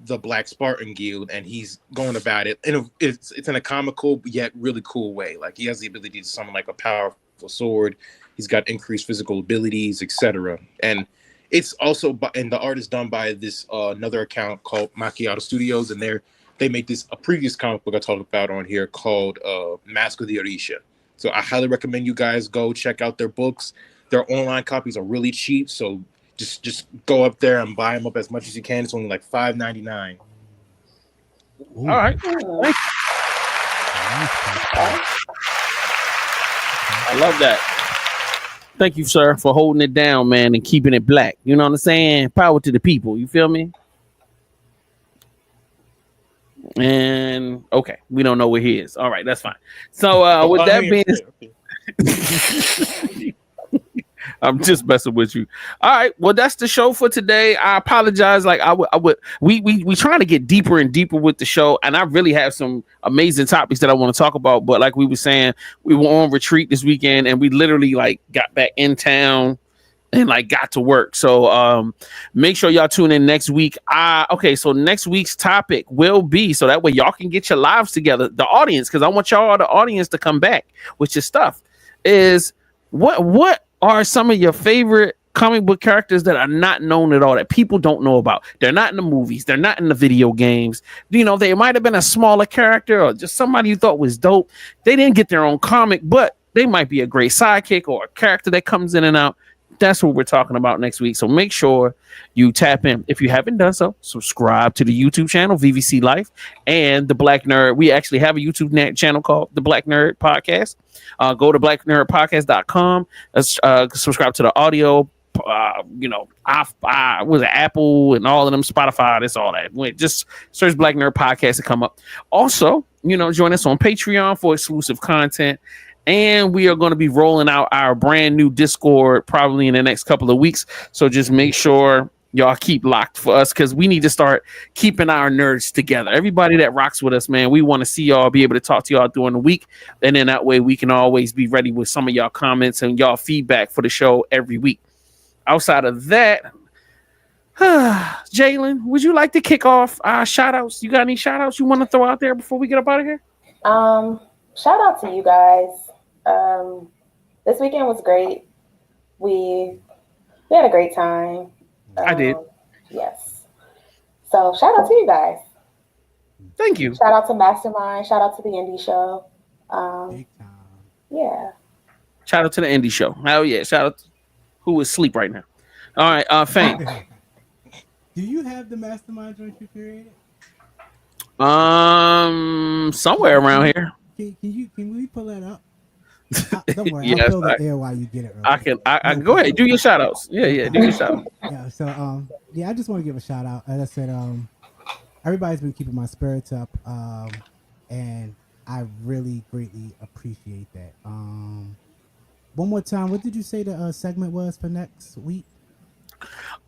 Speaker 6: the Black Spartan Guild, and he's going about it it's in a comical yet really cool way. Like he has the ability to summon like a powerful sword. He's got increased physical abilities, etc. And it's also and the art is done by this another account called Macchiato Studios, and they made a previous comic book I talked about on here called Mask of the Orisha. So I highly recommend you guys go check out their books. Their online copies are really cheap, so just go up there and buy them up as much as you can. It's only like $5.99.
Speaker 4: All right. I love that. Thank you, sir, for holding it down, man, and keeping it black. You know what I'm saying? Power to the people. You feel me? And okay, we don't know where he is. All right, that's fine. So with that being I'm just messing with you. All right. Well, that's the show for today. I apologize. Like we trying to get deeper and deeper with the show, and I really have some amazing topics that I want to talk about. But like we were saying, we were on retreat this weekend, and we literally like got back in town and like got to work. So make sure y'all tune in next week. Okay, so next week's topic will be, so that way y'all can get your lives together, the audience, because I want y'all, the audience, to come back with your stuff. Is what are some of your favorite comic book characters that are not known at all, that people don't know about? They're not in the movies. They're not in the video games. You know, they might have been a smaller character or just somebody you thought was dope. They didn't get their own comic, but they might be a great sidekick or a character that comes in and out. That's what we're talking about next week. So make sure you tap in. If you haven't done so, subscribe to the YouTube channel, VVC Life, and The Black Nerd. We actually have a YouTube channel called The Black Nerd Podcast. Go to blacknerdpodcast.com. Subscribe to the audio. Was it Apple and all of them, Spotify, that's all that. Just search Black Nerd Podcast to come up. Also, join us on Patreon for exclusive content. And we are going to be rolling out our brand new Discord probably in the next couple of weeks. So just make sure y'all keep locked for us, because we need to start keeping our nerds together. Everybody that rocks with us, man, we want to see y'all, be able to talk to y'all during the week. And then that way we can always be ready with some of y'all comments and y'all feedback for the show every week. Outside of that, Jalen, would you like to kick off our shout outs? You got any shout outs you want to throw out there before we get up out of here?
Speaker 7: Shout out to you guys. This weekend was great. We had a great time.
Speaker 4: I did.
Speaker 7: Yes. So shout out to you guys.
Speaker 4: Thank you.
Speaker 7: Shout out to Mastermind. Shout out to the Indie Show. Yeah.
Speaker 4: Shout out to the Indie Show. Hell yeah. Shout out to who is asleep right now. All right, Fame.
Speaker 5: Do you have the Mastermind joint you created?
Speaker 4: Somewhere around here.
Speaker 5: Can we pull that up? Don't worry, I'll fill the air while you get it.
Speaker 4: I can go ahead. Do your shout outs. Yeah, do your shout outs.
Speaker 5: Yeah, so I just want to give a shout out. As I said, everybody's been keeping my spirits up, and I really greatly appreciate that. One more time, what did you say the segment was for next week?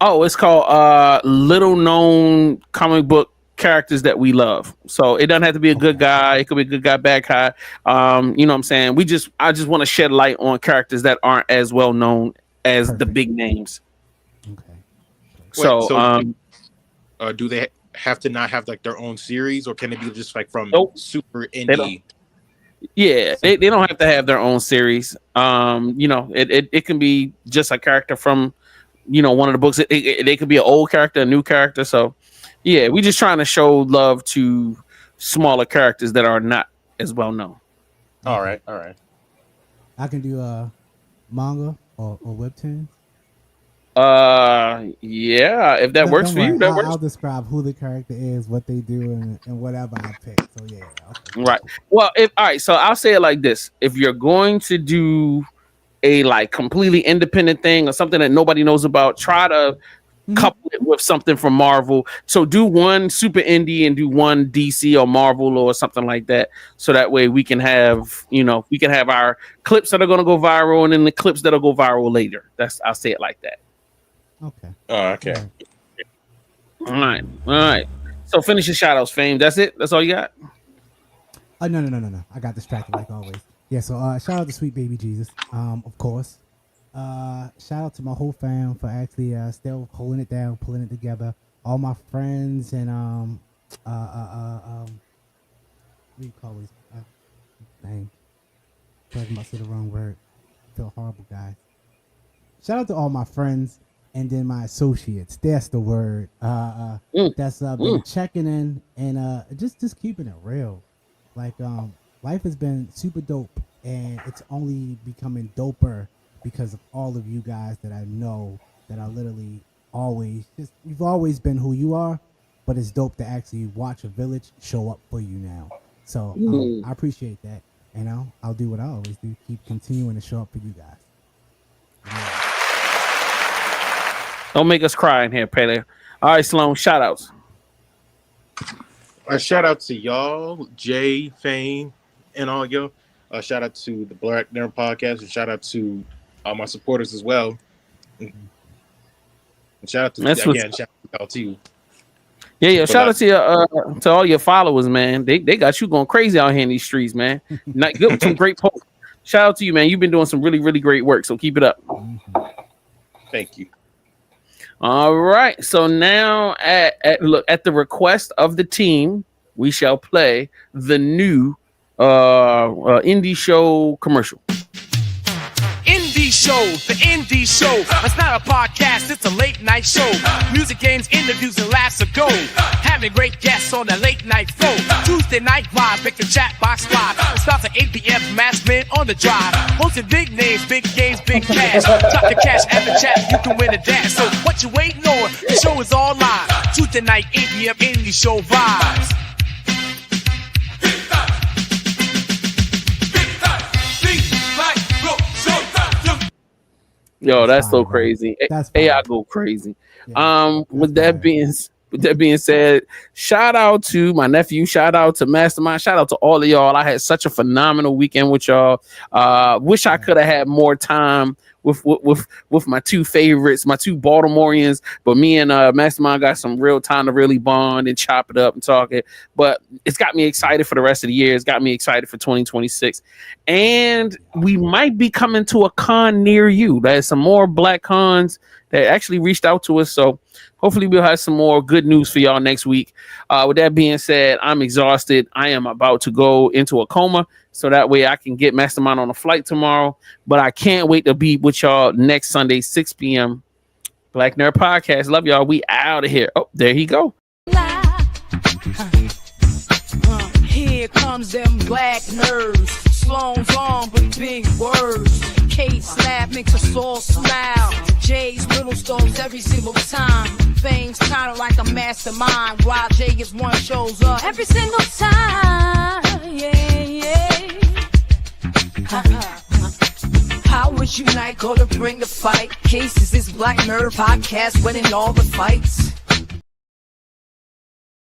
Speaker 4: Oh, it's called Little Known Comic Book Characters That We Love. So it doesn't have to be a good guy. It could be a good guy, bad guy. You know what I'm saying? I just want to shed light on characters that aren't as well known as the big names.
Speaker 6: Wait,
Speaker 4: So,
Speaker 6: do they have to not have like their own series, or can it be just like from super
Speaker 4: They
Speaker 6: indie?
Speaker 4: they don't have to have their own series. It can be just a character from, one of the books. They could be an old character, a new character. So, yeah, we just trying to show love to smaller characters that are not as well known.
Speaker 6: All right.
Speaker 5: I can do manga or webtoon.
Speaker 4: Yeah, if that works for you, that works.
Speaker 5: I'll describe who the character is, what they do, and whatever I pick. So yeah. Okay.
Speaker 4: Right. Well, so I'll say it like this: if you're going to do a like completely independent thing or something that nobody knows about, try to couple it with something from Marvel. So do one super indie and do one DC or Marvel or something like that. So that way we can have, our clips that are going to go viral and then the clips that'll go viral later. I'll say it like that.
Speaker 5: Okay.
Speaker 6: Oh, okay.
Speaker 4: All right. So finish your shout outs, Fame. That's it? That's all you got?
Speaker 5: No. I got distracted like always. Yeah, so shout out to Sweet Baby Jesus, of course. Shout out to my whole fam for actually still holding it down, pulling it together. All my friends and what do you call these? Dang, talking about say the wrong word. Feel horrible, guys. Shout out to all my friends and then my associates. That's the word. That's been checking in and just keeping it real. Like life has been super dope, and it's only becoming doper because of all of you guys that I know that are literally you've always been who you are, but it's dope to actually watch a village show up for you now. So I appreciate that, and I'll do what I always do, keep continuing to show up for you guys.
Speaker 4: Don't make us cry in here, Pele. All right, Sloan, shout outs.
Speaker 6: Shout out to y'all, Jay, Fame, and all y'all. Shout out to the Black Nerd Podcast, and shout out to all my supporters as well. And shout out to shout out to you.
Speaker 4: Yeah. Shout out to all your followers, man. They got you going crazy out here in these streets, man. Not good with some great posts. Shout out to you, man. You've been doing some really, really great work. So keep it up.
Speaker 6: Thank you.
Speaker 4: All right. So now at the request of the team, we shall play the new indie show commercial.
Speaker 8: Indie Show, the Indie Show. It's not a podcast, it's a late night show. Music, games, interviews, and laughs ago. Having great guests on the late night flow. Tuesday night live, pick the chat box live. It starts at 8 p.m. Masked Man on the drive. Hosting big names, big games, big cash. Drop the cash at the chat, you can win a dash. So what you waiting on? The show is all live. Tuesday night, 8 p.m. Indie Show vibes.
Speaker 4: Yo, that's so crazy. AI go crazy. With that being said, shout out to my nephew, shout out to Mastermind, shout out to all of y'all. I had such a phenomenal weekend with y'all. Wish I could have had more time with my two favorites, my two Baltimoreans, but me and Mastermind got some real time to really bond and chop it up and talk it. But it's got me excited for the rest of the year. It's got me excited for 2026, and we might be coming to a con near you. There's some more black cons that actually reached out to us, so hopefully we'll have some more good news for y'all next week. With that being said, I'm exhausted. I am about to go into a coma, so that way I can get Mastermind on a flight tomorrow. But I can't wait to be with y'all next Sunday, 6 p.m. Black Nerd Podcast. Love y'all. We out of here. Oh, there he go.
Speaker 8: Here comes them black nerds. Sloan's on with big words. Kate slap makes us all smile. Jay's little stones every single time. Fame's kinda like a mastermind. While Jay gets one shows up every single time. Yeah. Powers unite, go to bring the fight. Cases is Black Nerd Podcast winning all the fights.